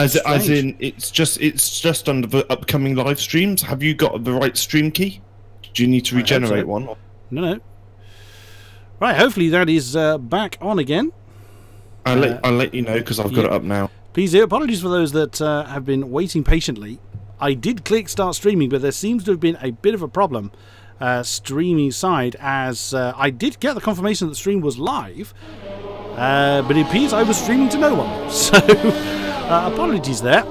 As in, it's just under the upcoming live streams. Have you got the right stream key? Do you need to regenerate one? No. Right, hopefully that is back on again. I'll let you know because I've got it up now. Please do. Apologies for those that have been waiting patiently. I did click start streaming, but there seems to have been a bit of a problem streaming side, as I did get the confirmation that the stream was live, but it appears I was streaming to no one. So apologies there.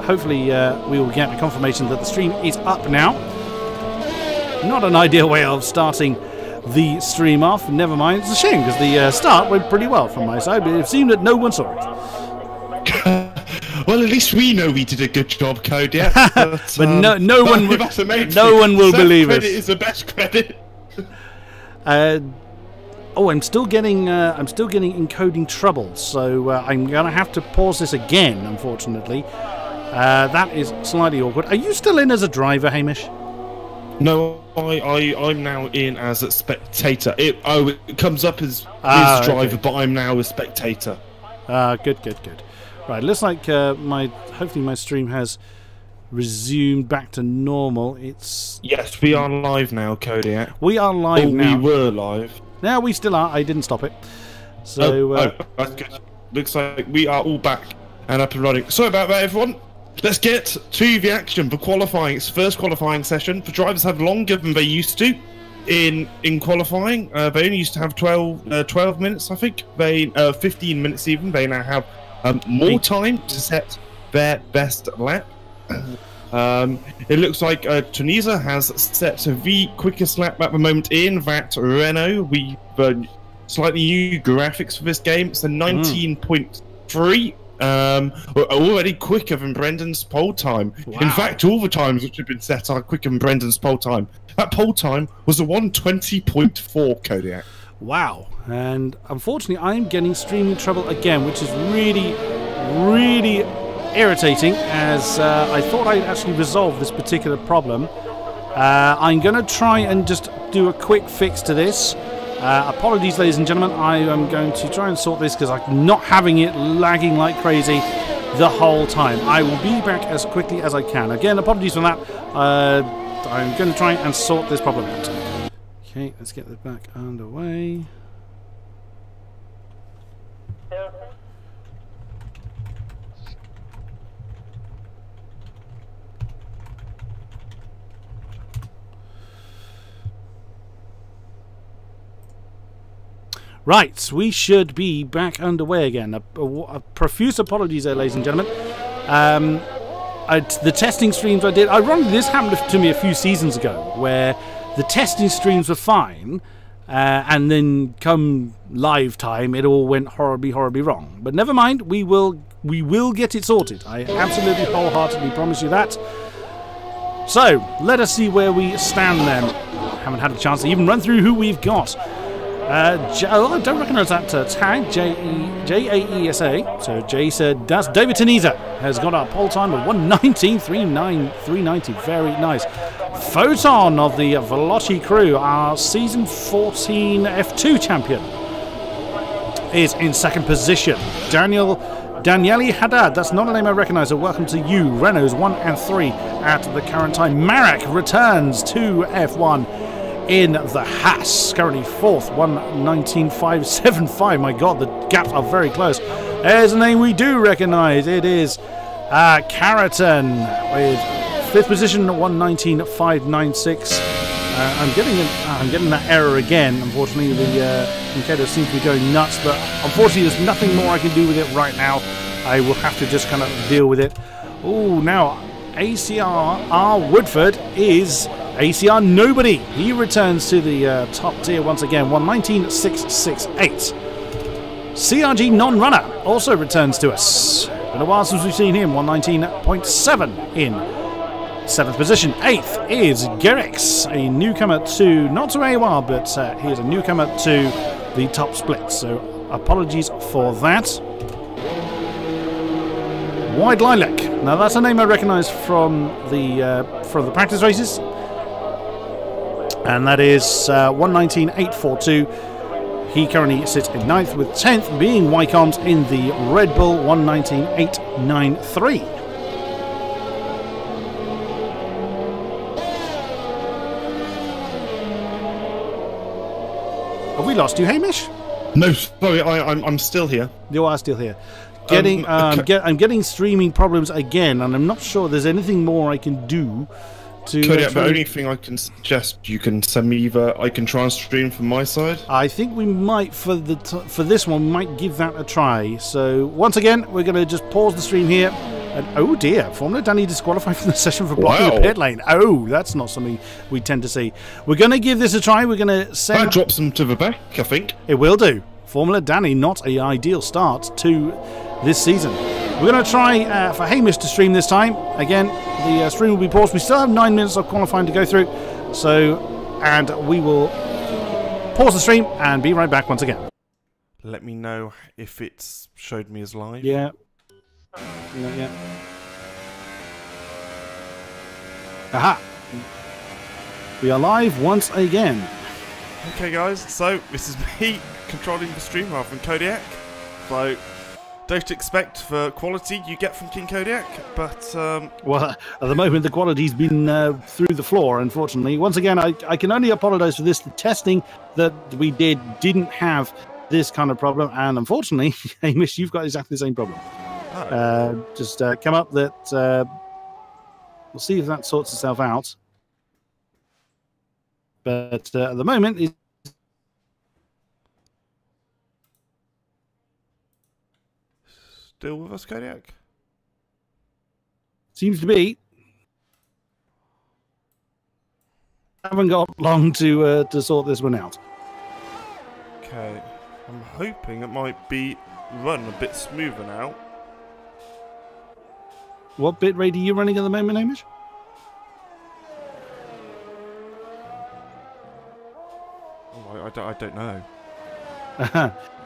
Hopefully we will get a confirmation that the stream is up now. Not an ideal way of starting the stream off. Never mind, it's a shame because the start went pretty well from my side, but it seemed that no one saw it. Well, at least we know we did a good job, Kodiak. But no one will believe it. Credit is the best credit. Oh, I'm still getting encoding trouble, so I'm gonna have to pause this again. Unfortunately, that is slightly awkward. Are you still in as a driver, Hamish? No, I'm now in as a spectator. It comes up as driver, but I'm now a spectator. Good. Right, looks like hopefully my stream has resumed back to normal. Yes, we are live now, Kodiak. We are live now. We were live. Now we still are. I didn't stop it. So that's good. Looks like we are all back and up and running. Sorry about that, everyone. Let's get to the action for qualifying. It's the first qualifying session. The drivers have longer than they used to in qualifying. They only used to have 12 minutes, I think. 15 minutes even. They now have more time to set their best lap. It looks like Tunisia has set the quickest lap at the moment in that Renault. We've slightly new graphics for this game. It's a 19.3. Already quicker than Brendan's pole time. Wow. In fact, all the times which have been set are quicker than Brendan's pole time. That pole time was a 1:20.4, Kodiak. Wow. And unfortunately, I'm getting streaming trouble again, which is really, really irritating, as I thought I'd actually resolve this particular problem. I'm going to try and just do a quick fix to this. Apologies, ladies and gentlemen. I am going to try and sort this because I'm not having it lagging like crazy the whole time. I will be back as quickly as I can. Again, apologies for that. I'm going to try and sort this problem out. Okay, let's get this back underway. Right, we should be back underway again. A profuse apologies there, ladies and gentlemen. The testing streams I did, ironically, this happened to me a few seasons ago, where the testing streams were fine, and then come live time, it all went horribly, horribly wrong. But never mind, we will get it sorted. I absolutely wholeheartedly promise you that. So, let us see where we stand then. Haven't had a chance to even run through who we've got. I don't recognise that tag, J-A-E-S-A. So Jay said, that's David Tunisia, has got a pole time of 1:19.390. Very nice. Photon of the Veloci crew, our season 14 F2 champion, is in second position. Daniele Haddad, that's not a name I recognise, so welcome to you. Renault's 1 and 3 at the current time. Marek returns to F1 in the Haas, currently fourth, 1:19.575. My god, the gaps are very close. There's a name we do recognise. It is Carrington with fifth position at 1:19.596. I'm getting that error again. Unfortunately, the Elgato seems to be going nuts, but unfortunately, there's nothing more I can do with it right now. I will have to just kind of deal with it. Oh, now ACR Woodford is ACR nobody. He returns to the top tier once again, 1:19.668. CRG non-runner also returns to us. Been a while since we've seen him, 1:19.7 in seventh position. Eighth is Gerix, a newcomer to, not to AOR, but he is a newcomer to the top split. So apologies for that. Wide Lilac. Now that's a name I recognise from the practice races, and that is 1:19.842. He currently sits in 9th, with 10th being Wycombe in the Red Bull 119.893. Have we lost you, Hamish? No, sorry, I'm still here. You are still here. I'm getting streaming problems again, and I'm not sure there's anything more I can do to... Kodiak, the only thing I can suggest, you can send me either, I can try and stream from my side. I think we might, for this one, might give that a try. So, once again, we're going to just pause the stream here. And, oh dear, Formula Danny disqualified from the session for blocking the pit lane. Oh, that's not something we tend to see. We're going to give this a try. We're going to send... That drops them to the back, I think. It will do. Formula Danny, not an ideal start to this season. We're going to try for Hamish to stream this time. Again, the stream will be paused. We still have 9 minutes of qualifying to go through. And we will pause the stream and be right back once again. Let me know if it's showed me as live. Yeah. Aha! We are live once again. Okay guys, so this is me controlling the stream rather than Kodiak. So don't expect the quality you get from King-Kodiak, but well, at the moment the quality's been through the floor, unfortunately. Once again, I can only apologise for this. The testing that we didn't have this kind of problem, and unfortunately, Hamish, you've got exactly the same problem. Oh. Just come up that we'll see if that sorts itself out. But at the moment, it's still with us, Kodiak? Seems to be. Haven't got long to sort this one out. Okay, I'm hoping it might be run a bit smoother now. What bit rate are you running at the moment, Hamish? Oh, I don't know.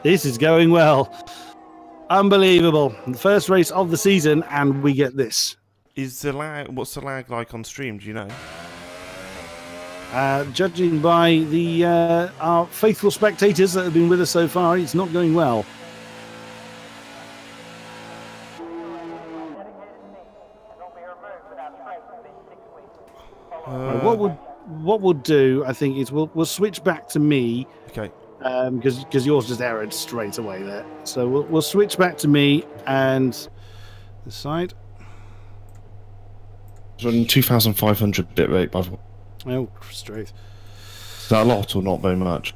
This is going well. Unbelievable. The first race of the season, and we get this. Is the lag? What's the lag like on stream? Do you know? Judging by the our faithful spectators that have been with us so far, it's not going well. What we'll do, I think, is we'll switch back to me. Okay. Because yours just errored straight away there. So we'll switch back to me and this side. It's running 2,500 bit rate, by the way. Oh, straight. Is that a lot or not very much?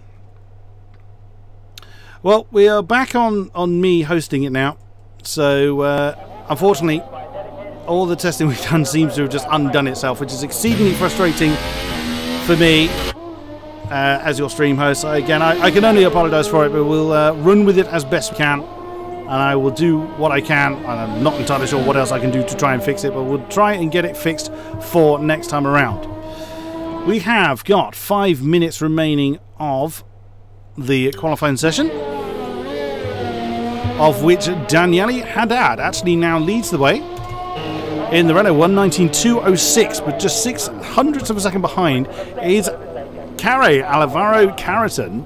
Well, we are back on me hosting it now. So unfortunately, all the testing we've done seems to have just undone itself, which is exceedingly frustrating for me as your stream host. Again, I can only apologise for it, but we'll run with it as best we can, and I will do what I can. And I'm not entirely sure what else I can do to try and fix it, but we'll try and get it fixed for next time around. We have got 5 minutes remaining of the qualifying session, of which Daniele Haddad actually now leads the way in the Renault 119.206, but just 0.06 of a second behind is Alvaro Carreton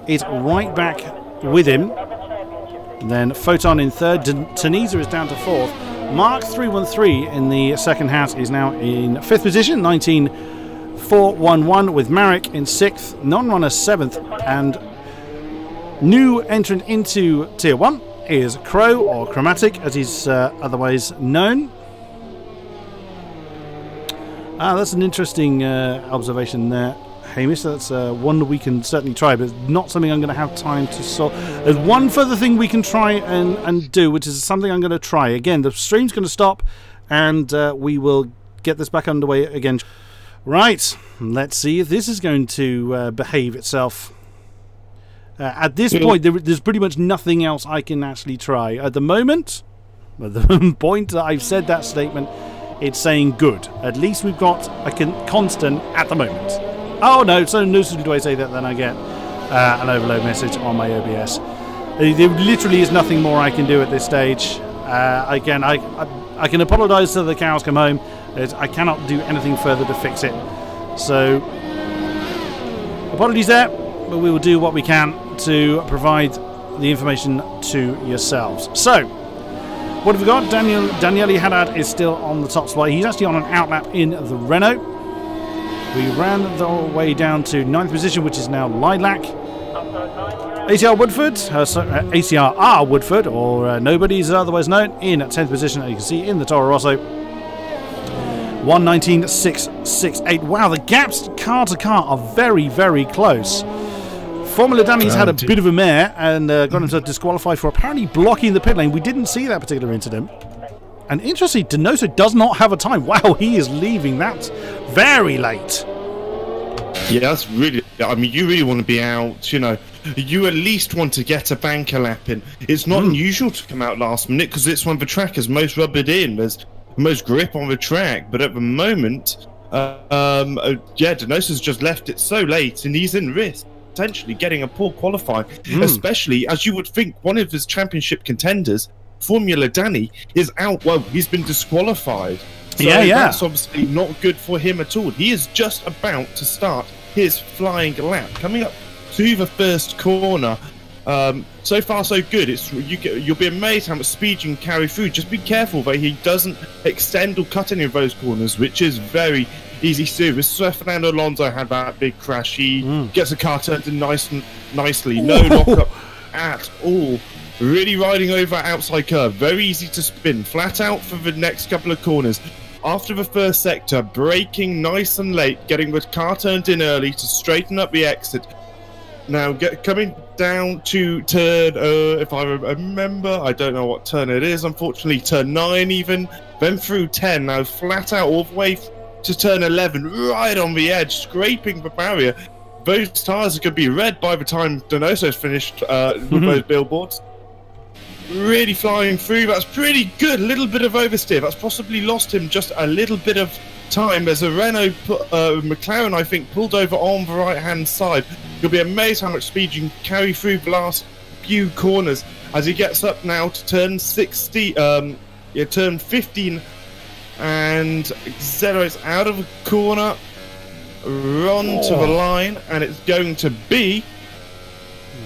is right back with him. Then Photon in third. Tunisia is down to fourth. Mark 313 in the second hat is now in fifth position. 19.411 with Marek in sixth. Non-runner seventh. And new entrant into tier 1 is Crow, or Chromatic as he's otherwise known. That's an interesting observation there, Hamish. That's one we can certainly try, but not something I'm going to have time to solve. There's one further thing we can try and do, which is something I'm going to try. Again, the stream's going to stop, and we will get this back underway again. Right, let's see if this is going to behave itself. At this point, there's pretty much nothing else I can actually try. At the moment, at the point that I've said that statement, it's saying good. At least we've got a constant at the moment. Oh no, so no sooner do I say that than I get an overload message on my OBS. There literally is nothing more I can do at this stage. Again, I can apologise till the cows come home. I cannot do anything further to fix it. So, apologies there, but we will do what we can. to provide the information to yourselves. So, what have we got? Daniele Haddad is still on the top spot. He's actually on an outlap in the Renault. We ran the way down to 9th position, which is now Lilac. ACR Woodford, ACR Woodford, or Nobody is otherwise known, in 10th position, as you can see in the Toro Rosso. 1:19.668. Wow, the gaps car to car are very, very close. Formula Danny's had a bit of a mare and got himself disqualified for apparently blocking the pit lane. We didn't see that particular incident. And interestingly, Donoso does not have a time. Wow, he is leaving that very late. Yeah, that's really... I mean, you really want to be out, you know. You at least want to get a banker lap in. It's not unusual to come out last minute because it's one of the track is most rubbered in. There's most grip on the track. But at the moment, Donoso's just left it so late and he's in risk. Potentially getting a poor qualifying, especially as you would think one of his championship contenders, Formula Danny, is out. Well, he's been disqualified. So that's obviously not good for him at all. He is just about to start his flying lap. Coming up to the first corner. So far, so good. You'll be amazed how much speed you can carry through. Just be careful that he doesn't extend or cut any of those corners, which is very easy to do. Fernando Alonso had that big crash. He gets the car turned in nicely. No lock-up at all. Really riding over outside curve. Very easy to spin. Flat out for the next couple of corners. After the first sector, braking nice and late, getting the car turned in early to straighten up the exit. Now, coming down to turn, if I remember, I don't know what turn it is, unfortunately, turn 9 even, then through 10, now flat out all the way to turn 11, right on the edge, scraping the barrier. Those tyres are going to be red by the time Donoso's finished with those billboards. Really flying through, that's pretty good. A little bit of oversteer, that's possibly lost him just a little bit of time. There's a Renault McLaren, I think, pulled over on the right hand side. You'll be amazed how much speed you can carry through the last few corners as he gets up now to turn 15, and Zero's out of the corner, run to the line, and it's going to be...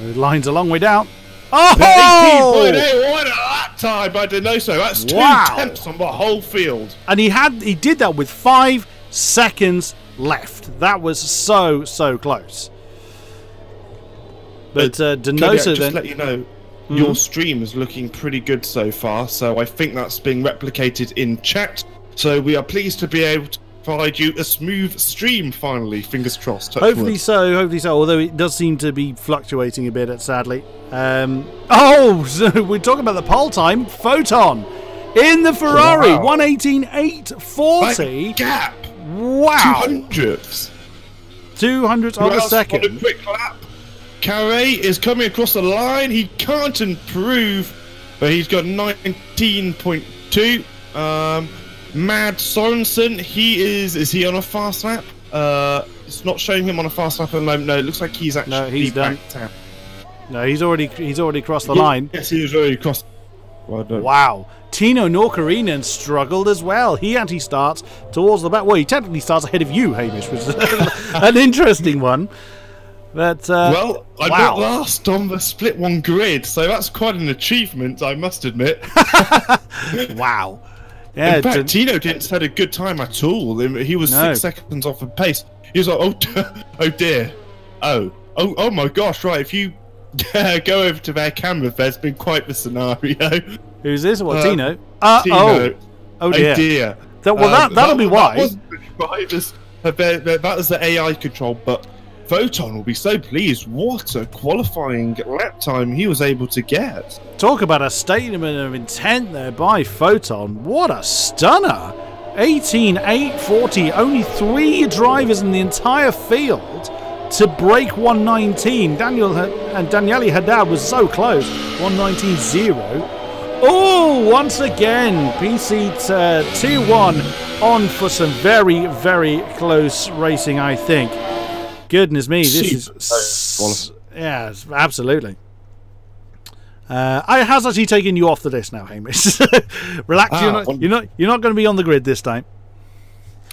The line's a long way down. Oh! 18.8, what a lap time by Donoso. That's 2 tenths on the whole field. And he did that with 5 seconds left. That was so close. But Donoso just let you know, your stream is looking pretty good so far, so I think that's being replicated in chat. So we are pleased to be able to provide you a smooth stream finally. Fingers crossed. Hopefully so, although it does seem to be fluctuating a bit, sadly. So we're talking about the pole time. Photon in the Ferrari. 1:18.840. Gap. Wow. 200ths. 200ths of a second. A quick lap. Carré is coming across the line. He can't improve, but he's got 19.2. Mad Sorensen, is he on a fast lap? It's not showing him on a fast lap at the moment. No, it looks like he's actually... No, he's done. No, he's already crossed the line. Yes, he was already crossed. Well done. Wow. Tino Norkarinen struggled as well. He actually starts towards the back. Well, he technically starts ahead of you, Hamish, which is an interesting one. But well, I'm not last on the split one grid, so that's quite an achievement, I must admit. Wow. Yeah, in fact, Tino didn't had a good time at all. He was 6 seconds off of pace. He was like, oh dear. Oh my gosh, right, if you go over to their camera, there's been quite the scenario. Who's this? What, Tino? Tino. Oh dear. Oh dear. That'll be why. That wasn't the drivers. That was the AI control, but Photon will be so pleased. What a qualifying lap time he was able to get. Talk about a statement of intent there by Photon. What a stunner. 18.840. Only 3 drivers in the entire field to break 119. Daniele Haddad was so close. 119.0. Oh, once again, PC 2-1 on for some very, very close racing, I think. Goodness me, this is... Yeah, absolutely. I has actually taken you off the list now, Hamish. Relax, you're not going to be on the grid this time.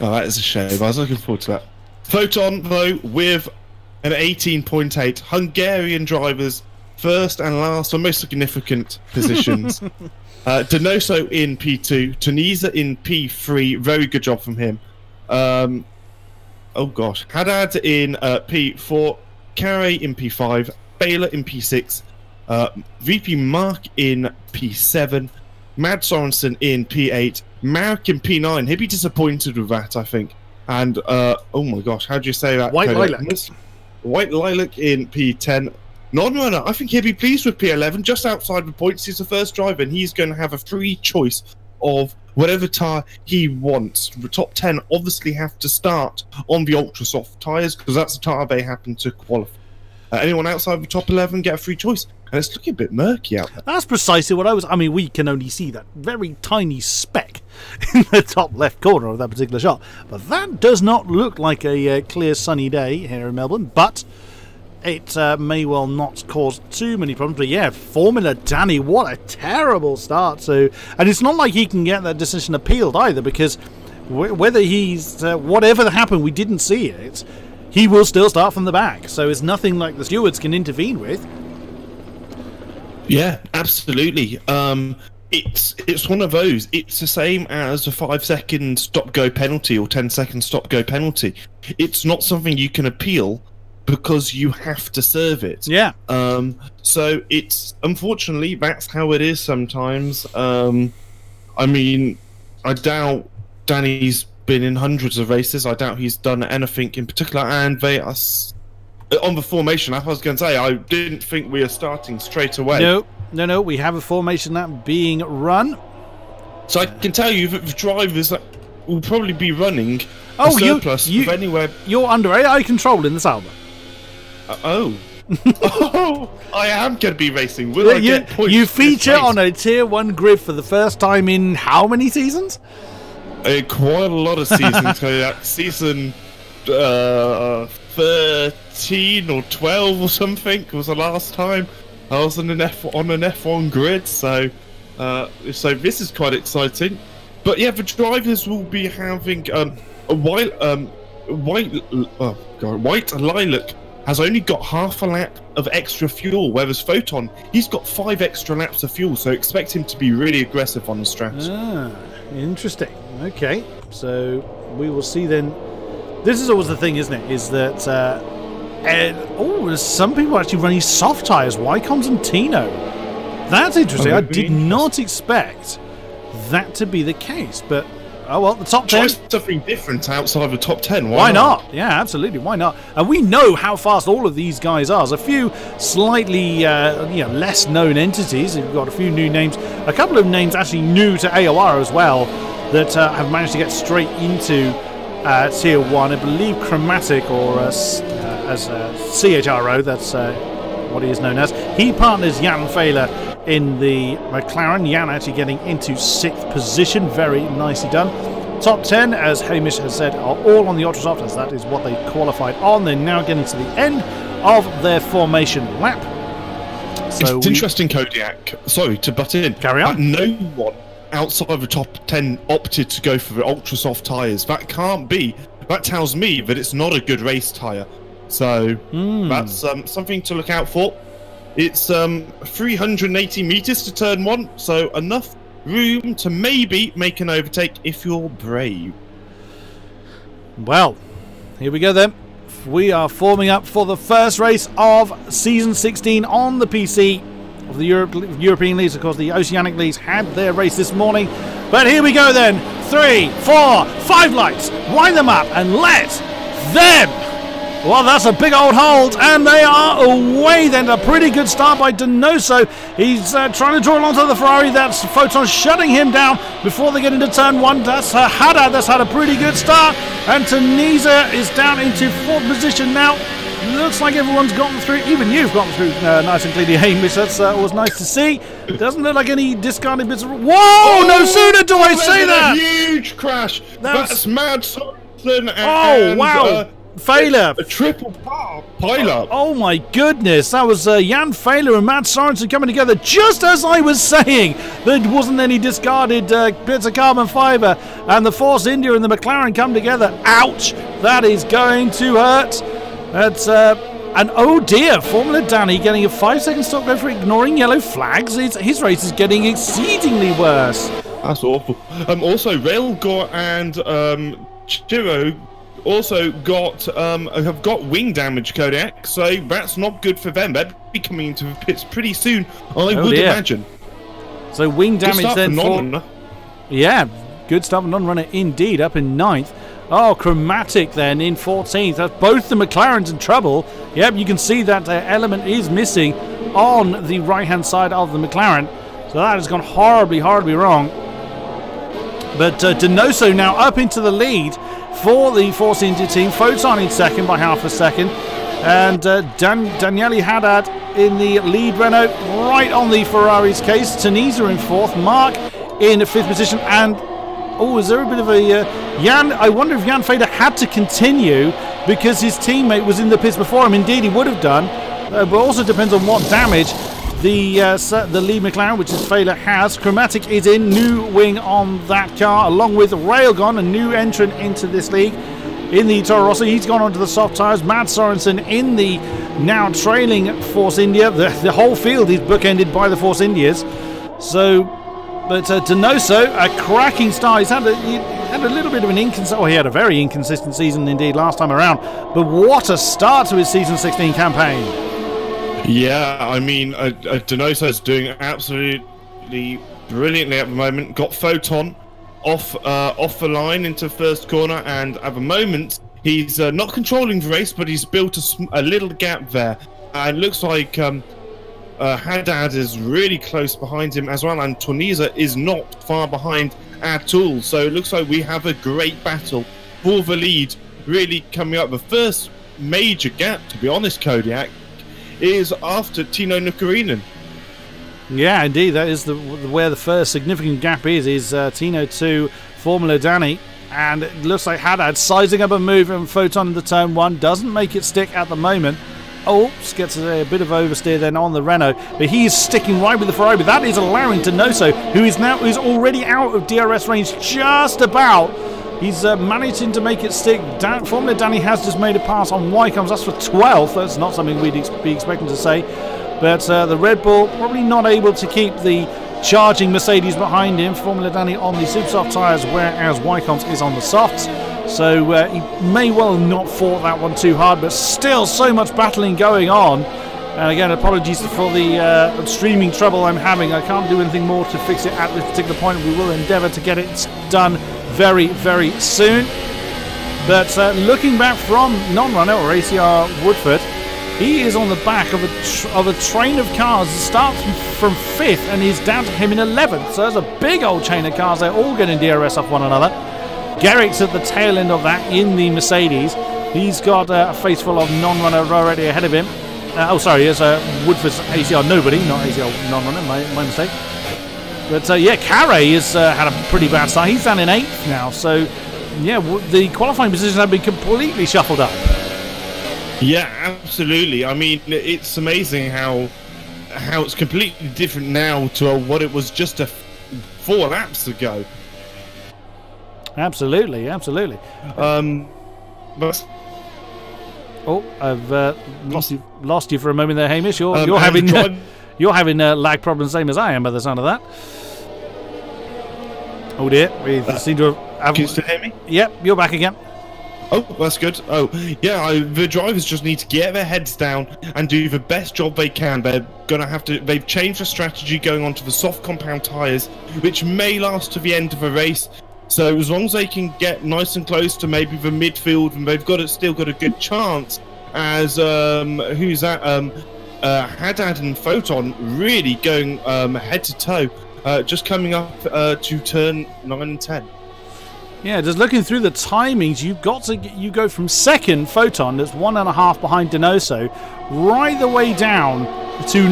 Oh, that is a shame. I was looking forward to that. Photon, though, with and 18.8. Hungarian drivers, first and last or most significant positions. Donoso in P2, Tunisia in P3. Very good job from him. Oh gosh, Haddad in P4, Carey in P5, Baylor in P6, VP Mark in P7, Mad Sorensen in P8, Marek in P9. He'd be disappointed with that, I think. And oh my gosh, how do you say that? White Lilac. White Lilac in P10. Non-runner, I think he'd be pleased with P11, just outside the points. He's the first driver, and he's going to have a free choice of whatever tyre he wants. The top 10 obviously have to start on the ultra soft tyres, because that's the tyre they happen to qualify. Anyone outside the top 11 get a free choice, and it's looking a bit murky out there. That's precisely what I was... I mean, we can only see that very tiny speck in the top left corner of that particular shot, but that does not look like a clear sunny day here in Melbourne, but it may well not cause too many problems. But yeah, Formula Danny, what a terrible start. So, and it's not like he can get that decision appealed either, because whether he's whatever happened, we didn't see it, he will still start from the back. So it's nothing like the stewards can intervene with. Yeah, absolutely. It's one of those. It's the same as a 5-second stop-go penalty or 10-second stop-go penalty. It's not something you can appeal, because you have to serve it. Yeah. So it's, unfortunately, that's how it is sometimes. I mean, I doubt Danny's been in hundreds of races. I doubt he's done anything in particular. And they are on the formation. I was going to say, I didn't think we are starting straight away. No. We have a formation that being run. So I can tell you that the drivers that will probably be running a surplus of anywhere. You're under AI control in this album. Oh, I am going to be racing. Will I get points? You feature on a Tier 1 grid for the first time in how many seasons? Quite a lot of seasons. Season 13 or 12 or something was the last time I was on an F1 grid. So this is quite exciting. But yeah, the drivers will be having a white Lilac has only got half a lap of extra fuel, whereas Photon, he's got 5 extra laps of fuel, so expect him to be really aggressive on the strategy. Interesting. Okay, so we will see then. This is always the thing, isn't it? Is that there's some people actually running soft tyres. Y Constantino. That's interesting. I did not expect that to be the case, but oh well, the top 10. Try something different outside the top 10. Why not? Yeah, absolutely. Why not? And we know how fast all of these guys are. There's a few slightly less known entities. We've got a few new names. A couple of names actually new to AOR as well that have managed to get straight into Tier 1. I believe Chromatic, or as CHRO, that's what he is known as. He partners Jan Fehler in the McLaren. Jan actually getting into 6th position. Very nicely done. Top 10, as Hamish has said, are all on the Ultrasoft, as that is what they qualified on. They're now getting to the end of their formation lap. So it's interesting, Kodiak. Sorry to butt in. Carry on. No one outside of the top 10 opted to go for the Ultrasoft tyres. That can't be. That tells me that it's not a good race tyre. So that's something to look out for. It's 380 meters to turn 1, so enough room to maybe make an overtake if you're brave. Well, here we go then. We are forming up for the first race of Season 16 on the PC of the European Leagues. Of course, the Oceanic Leagues had their race this morning. But here we go then. 3, 4, 5 lights. Wind them up and let them... Well, that's a big old hold, and they are away then. A pretty good start by Donoso. He's trying to draw along to the Ferrari. That's Photon shutting him down before they get into turn 1. That's Haddad. That's had a pretty good start. And Tunisia is down into 4th position now. Looks like everyone's gotten through. Even you've gotten through nice and cleanly, Hamish. That's always nice to see. Doesn't look like any discarded bits of... Whoa! Oh, no sooner do I say that! A huge crash. That's Mad Sorensen. Oh, wow. Fehler. A triple pile-up. Oh my goodness, that was Jan Fehler and Matt Sorensen coming together just as I was saying. There wasn't any discarded bits of carbon fibre, and the Force India and the McLaren come together. Ouch, that is going to hurt. That's And oh dear, Formula Danny getting a 5-second stop go for ignoring yellow flags. His race is getting exceedingly worse. That's awful. Also, Railgor and Chiro also have got wing damage, Kodiak, so that's not good for them. They'll be coming into the pits pretty soon, I would imagine. So wing damage then for yeah, good start for non-runner indeed, up in 9th. Oh, Chromatic then in 14th. That's both the McLarens in trouble. Yep, you can see that element is missing on the right-hand side of the McLaren. So that has gone horribly, horribly wrong. But Donoso now up into the lead for the Force India team. Photon in second by half a second. And Daniele Haddad in the lead Renault, right on the Ferrari's case. Tunisia in 4th. Mark in 5th position. And, oh, is there a bit of a... Jan, I wonder if Jan Fader had to continue because his teammate was in the pits before him. Indeed, he would have done. But also depends on what damage the lead McLaren, which is Fader, has. Chromatic is in, new wing on that car, along with Railgun, a new entrant into this league in the Toro Rosso. He's gone onto the soft tyres. Matt Sorensen in the now trailing Force India. The whole field is bookended by the Force Indias. So, but Donoso, a cracking start. He had a little bit of an inconsistent... Oh, he had a very inconsistent season indeed last time around. But what a start to his Season 16 campaign. Yeah, I mean, Donoso's doing absolutely brilliantly at the moment. Got Photon off the line into first corner, and at the moment he's not controlling the race, but he's built a little gap there. And it looks like Haddad is really close behind him as well, and Tunisia is not far behind at all. So it looks like we have a great battle for the lead really coming up. The first major gap, to be honest, Kodiak, is after Tino Nukarinen. Yeah, indeed, that is where the first significant gap is Tino to Formula Danny, and it looks like Haddad sizing up a move and Photon into turn 1, doesn't make it stick at the moment. Oh, gets a bit of oversteer then on the Renault, but he is sticking right with the Ferrari, but that is allowing Donoso, who is already out of DRS range just about. He's managing to make it stick. Formula Danny has just made a pass on Wycombs. That's for 12th. That's not something we'd be expecting to say. But the Red Bull probably not able to keep the charging Mercedes behind him. Formula Danny on the super soft tyres, whereas Wycombs is on the softs. So he may well not fought that one too hard, but still so much battling going on. And again, apologies for the streaming trouble I'm having. I can't do anything more to fix it at this particular point. We will endeavour to get it done very, very soon. But looking back from non-runner or ACR Woodford, he is on the back of a train of cars that starts from 5th and is down to him in 11th. So there's a big old chain of cars. They're all getting DRS off one another. Garrick's at the tail end of that in the Mercedes. He's got a face full of non-runner already ahead of him. Here's Woodford's ACR nobody, not ACR non-runner, my mistake. But yeah, Carey has had a pretty bad start. He's down in 8th now. So yeah, the qualifying positions have been completely shuffled up. Yeah, absolutely. I mean, it's amazing how it's completely different now to what it was just 4 laps ago. Absolutely, absolutely. But oh, I've lost you for a moment there, Hamish. You're having lag problems, same as I am by the sound of that. Oh dear, we seem to have. Can you still hear me? Yep, you're back again. Oh, that's good. Oh, yeah, the drivers just need to get their heads down and do the best job they can. They've changed the strategy going on to the soft compound tyres, which may last to the end of the race. So as long as they can get nice and close to maybe the midfield, and they've still got a good chance, as Haddad and Photon really going head to toe, just coming up to turn 9 and 10. Yeah, just looking through the timings, you go from 2nd, Photon, that's 1.5 behind Donoso, right the way down to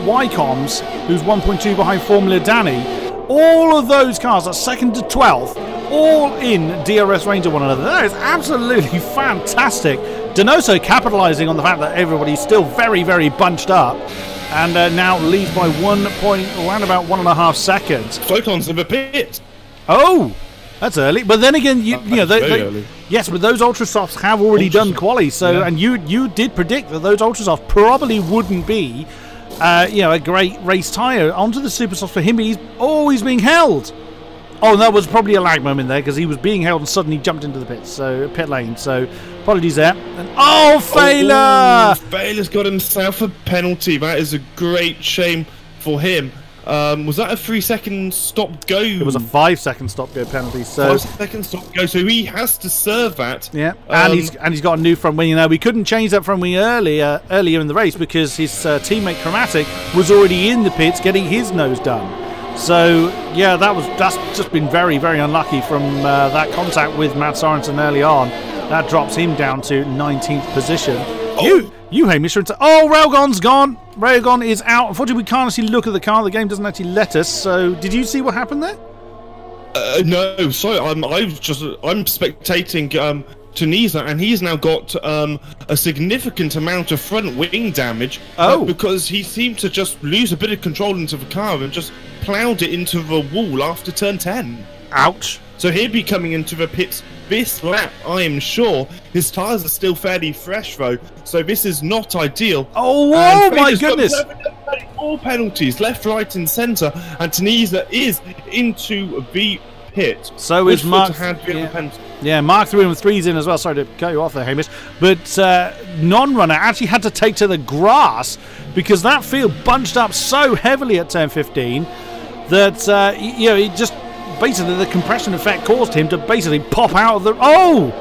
Wycombs, who's 1.2 behind Formula Danny. All of those cars are 2nd to 12th, all in DRS range of one another. That is absolutely fantastic. Donoso capitalising on the fact that everybody's still very, very bunched up, and now leads by 1 point, around about 1.5 seconds. Photon's in the pit. Oh! That's early, but then again, you know, early. yes, but those ultra softs have already done quali, so and you did predict that those ultra softs probably wouldn't be, you know, a great race tyre. Onto the super softs for him, he's always being held. Oh, and that was probably a lag moment there because he was being held and suddenly jumped into the pit lane. So apologies there. And failure! Failur's got himself a penalty. That is a great shame for him. Was that a 3-second stop go? It was a 5-second stop go penalty. So 5-second stop go. So he has to serve that. Yeah, and he's got a new front wing. Now we couldn't change that front wing earlier in the race because his teammate Chromatic was already in the pits getting his nose done. So yeah, that's just been very, very unlucky from that contact with Matt Sorensen early on. That drops him down to 19th position. You Hamish, Railgun's gone. Railgun is out. Unfortunately, we can't actually look at the car. The game doesn't actually let us. So did you see what happened there? No, sorry. I'm spectating Tunisia, and he's now got a significant amount of front wing damage. Because he seemed to just lose a bit of control into the car and just ploughed it into the wall after turn 10. Ouch. So he'll be coming into the pits this lap, I am sure. His tyres are still fairly fresh though, so this is not ideal. Oh my goodness! 4 penalties, left, right and centre, and Tunisia is into the pit. So is Mark. Yeah, Mark threw him 3s in as well. Sorry to cut you off there, Hamish. But non-runner actually had to take to the grass because that field bunched up so heavily at turn 15 that you know, it just basically the compression effect caused him to basically pop out of the. Oh,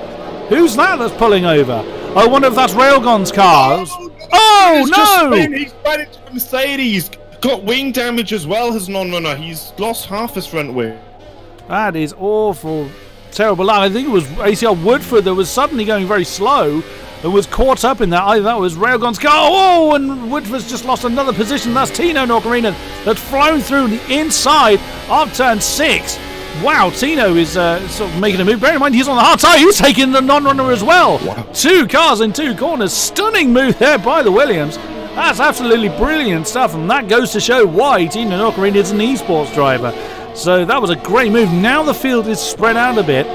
who's that's pulling over? I wonder if that's Railgun's car. Oh no! He's right into the Mercedes. Got wing damage as well as non-runner. He's lost half his front wing. That is awful. Terrible luck. I think it was ACL Woodford that was suddenly going very slow and was caught up in that. Either that was Railgun's car. Oh, and Woodford's just lost another position. That's Tino Nocarina that's flown through the inside of turn 6. Wow, Tino is sort of making a move. Bear in mind, he's on the hard tyre. He's taking the non-runner as well. Wow. 2 cars in 2 corners. Stunning move there by the Williams. That's absolutely brilliant stuff, and that goes to show why Tino Nocarina is an esports driver. So that was a great move. Now the field is spread out a bit.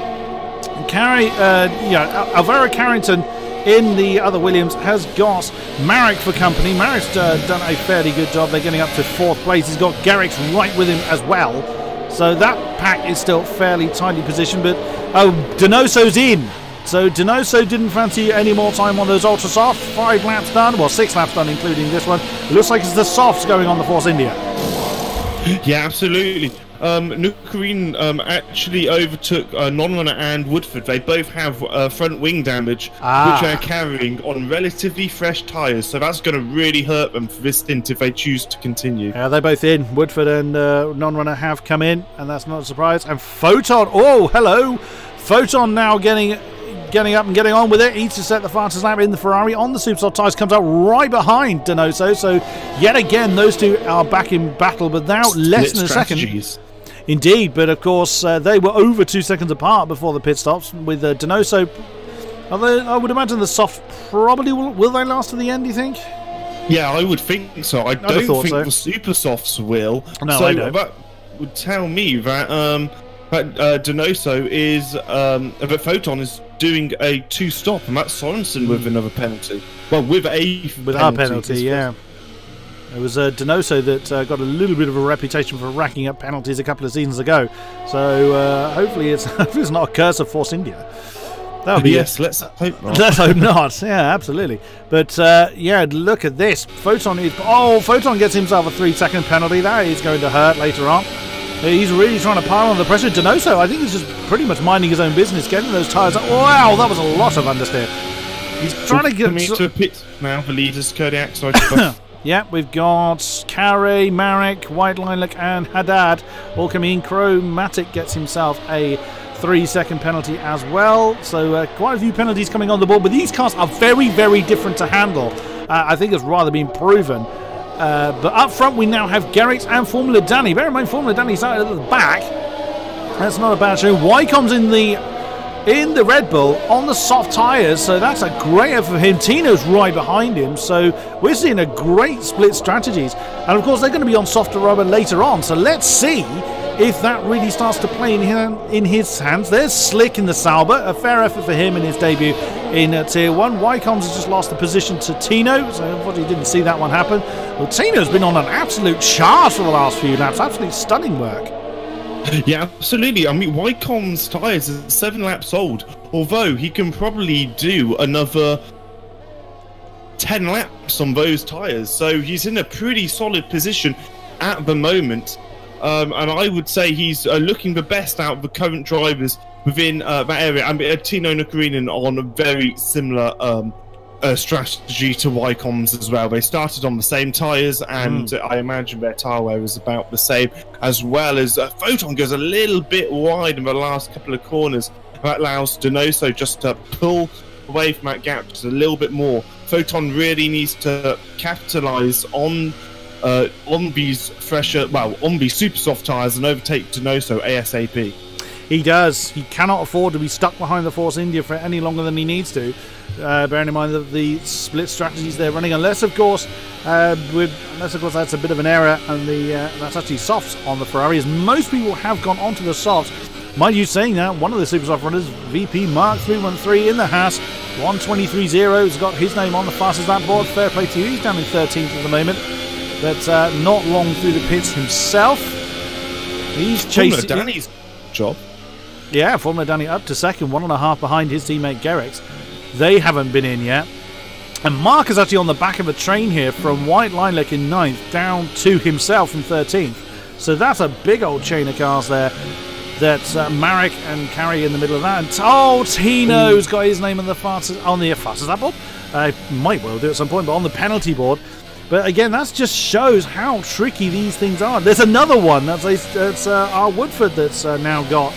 Alvaro Carrington in the other Williams has got Marek for company. Marek's done a fairly good job. They're getting up to 4th place. He's got Garrix right with him as well. So that pack is still fairly tightly positioned. But Donoso's in. So Donoso didn't fancy any more time on those ultra softs. 5 laps done. Well, 6 laps done, including this one. It looks like it's the softs going on the Force India. Yeah, absolutely. Nukarine actually overtook non-runner and Woodford. They both have front wing damage, which they're carrying on relatively fresh tyres, so that's going to really hurt them for this stint if they choose to continue. Yeah, they're both in. Woodford and non-runner have come in, and that's not a surprise. And Photon, oh, hello! Photon now getting up and getting on with it. Each to set the fastest lap in the Ferrari on the Supersoft tyres, comes up right behind Donoso. So yet again, those two are back in battle, but now less than a second. Indeed, but of course they were over 2 seconds apart before the pit stops with Donoso. I would imagine the soft probably will they last to the end, do you think? Yeah, I would think so. I don't think the super softs will. No, so I don't. That would tell me that Donoso is that Photon is doing a 2-stop, and that's Sorensen with another penalty. Well, with our penalty, yeah. It was Donoso that got a little bit of a reputation for racking up penalties a couple of seasons ago. So hopefully it's not a curse of Force India. That would be yes. Let's hope not. Let's hope not. Yeah, absolutely. But yeah, look at this. Photon gets himself a 3-second penalty. That is going to hurt later on. He's really trying to pile on the pressure. Donoso, I think, he's just pretty much minding his own business, getting those tyres up. Wow, that was a lot of understeer. He's trying to get to a pit now. The leaders, Kodiak. Yeah, we've got Carey, Marek, White Lilac, and Haddad all coming in. Chromatic gets himself a 3-second penalty as well. So quite a few penalties coming on the board, but these cars are very, very different to handle. I think it's rather been proven. But up front we now have Garrix and Formula Danny. Bear in mind, Formula Danny's out at the back. That's not a bad show. Wycombe's in the Red Bull on the soft tyres, so that's a great effort for him. Tino's right behind him, so we're seeing a great split strategies. And of course they're going to be on softer rubber later on, so let's see if that really starts to play in his hands. There's Slick in the Sauber, a fair effort for him in his debut in Tier 1. Wycombs has just lost the position to Tino, so unfortunately didn't see that one happen. Well, Tino's been on an absolute charge for the last few laps, absolutely stunning work. Yeah, absolutely. I mean, Wycomb's tyres are 7 laps old, although he can probably do another 10 laps on those tyres, so he's in a pretty solid position at the moment. And I would say he's looking the best out of the current drivers within that area. I mean, Tino Nukarinen on a very similar strategy to Wycombs as well. They started on the same tyres, and I imagine their tyre wear is about the same, as well as Photon goes a little bit wide in the last couple of corners. That allows Donoso just to pull away from that gap just a little bit more. Photon really needs to capitalise on these on these super soft tyres and overtake Donoso ASAP. He does. He cannot afford to be stuck behind the Force India for any longer than he needs to. Bearing in mind that the split strategies they're running, unless of course that's a bit of an error, and that's actually softs on the Ferrari, as most people have gone onto the softs. Mind you, saying that, one of the super soft runners, VP Mark 313 in the Haas, 123.0, has got his name on the fastest lap board. Fair play to you. He's down in 13th at the moment, but not long through the pits himself. He's chasing Danny's job. Yeah, Formula Danny up to second, 1.5 behind his teammate Gerrits. They haven't been in yet. And Mark is actually on the back of a train here from White Lilac in 9th down to himself in 13th. So that's a big old chain of cars there. That's Marek and Carrie in the middle of that. And Tino's got his name on the fastest lap board. Might well do at some point, but on the penalty board. But again, that just shows how tricky these things are. There's another one. That's R. Woodford that's now got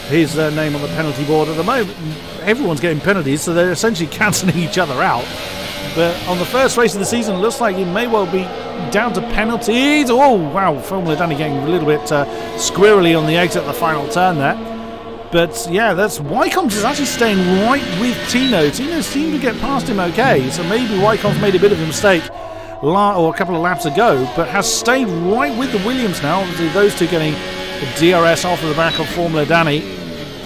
his name on the penalty board at the moment. Everyone's getting penalties, so they're essentially cancelling each other out. But on the first race of the season, it looks like it may well be down to penalties. Oh, wow, Formula Danny getting a little bit squirrely on the exit at the final turn there. But yeah, that's Wycombs is actually staying right with Tino. Tino seemed to get past him okay, so maybe Wycombs made a bit of a mistake or a couple of laps ago, but has stayed right with the Williams now. Obviously, those two getting the DRS off of the back of Formula Danny.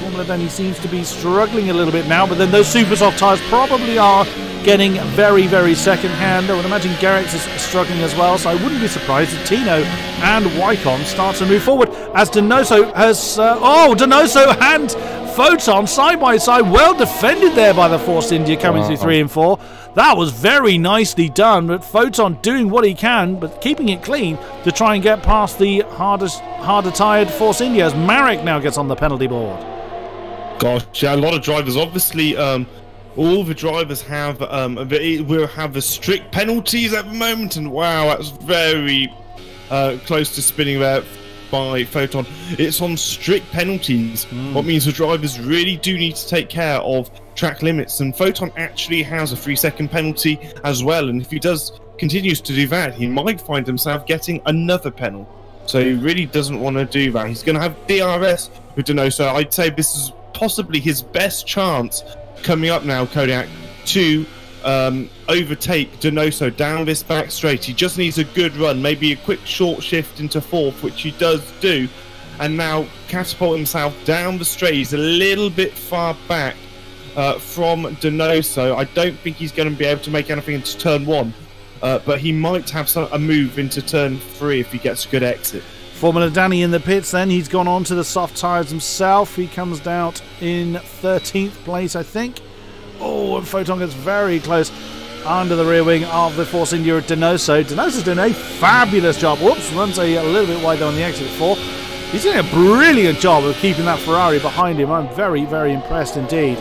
Formula Danny seems to be struggling a little bit now, but then those super soft tyres probably are getting very, very second hand. I would imagine Gerrits is struggling as well, so I wouldn't be surprised if Tino and Wycombe start to move forward as Donoso has Donoso and Photon side by side, well defended there by the Force India coming through 3 and 4. That was very nicely done, but Photon doing what he can, but keeping it clean to try and get past the harder tired Force India as Marek now gets on the penalty board. Gosh, yeah, a lot of drivers. Obviously, all the drivers have will have the strict penalties at the moment, and wow, that's very close to spinning there by Photon. It's on strict penalties, what means the drivers really do need to take care of track limits, and Photon actually has a 3-second penalty as well, and if he continues to do that, he might find himself getting another penalty. So he really doesn't want to do that. He's going to have DRS with Donoso. I'd say this is possibly his best chance coming up now, Kodiak, to overtake Donoso down this back straight. He just needs a good run, maybe a quick short shift into 4th, which he does do, and now catapult himself down the straight. He's a little bit far back from Donoso. I don't think he's going to be able to make anything into turn 1, but he might have a move into turn 3 if he gets a good exit. Formula Danny in the pits then. He's gone on to the soft tyres himself. He comes out in 13th place, I think. Oh, and Photon gets very close under the rear wing of the Force India at Donoso. Donoso's doing a fabulous job. Whoops, runs a little bit wide there on the exit 4. He's doing a brilliant job of keeping that Ferrari behind him. I'm very, very impressed indeed.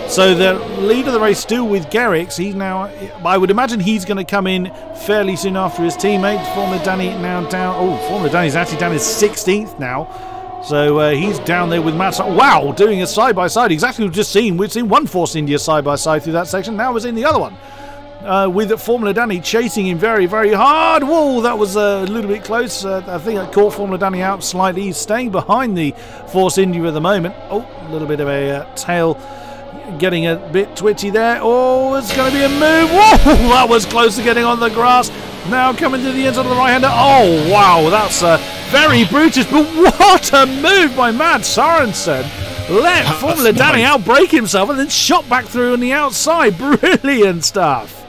So the lead of the race still with Gerrits. He's now, I would imagine he's going to come in fairly soon after his teammate. Formula Danny now down. Oh, Formula Danny's actually down his 16th now. So he's down there with Matt. Wow, doing a side-by-side. Exactly what we've just seen. We've seen one Force India side-by-side through that section. Now we're seeing the other one. With Formula Danny chasing him very, very hard. Whoa, that was a little bit close. I think that caught Formula Danny out slightly. He's staying behind the Force India at the moment. Oh, a little bit of a tail getting a bit twitchy there. Oh, it's going to be a move. Whoa, that was close to getting on the grass. Now coming to the inside of the right-hander. Oh, wow, that's very brutish. But what a move by Matt Sorensen. Let Formula Danny outbrake himself and then shot back through on the outside. Brilliant stuff.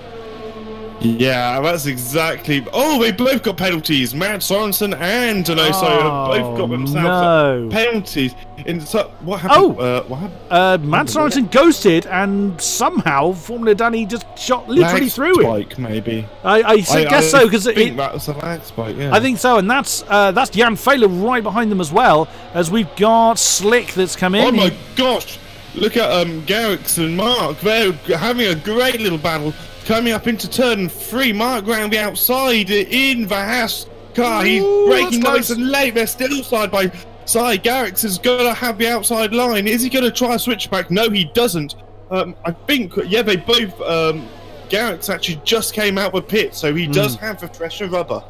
Yeah, that's exactly. Oh, they both got penalties. Matt Sorensen and Donoso have both got themselves penalties. What happened? What happened? Matt Sorensen ghosted, and somehow Formula Danny just shot literally through spike, maybe. I guess so, because I think that was a lag spike. Yeah, I think so, and that's Jan Fehler right behind them as well, as we've got Slick that's come in. Oh my gosh! Look at Garrix and Mark. They're having a great little battle. Coming up into turn 3, Mark round the outside in the Haas car. He's braking nice and late. They're still side by side. Garrix is going to have the outside line. Is he going to try a switchback? No, he doesn't. I think, yeah, they both. Garrix actually just came out of pit, so he does have the fresher rubber.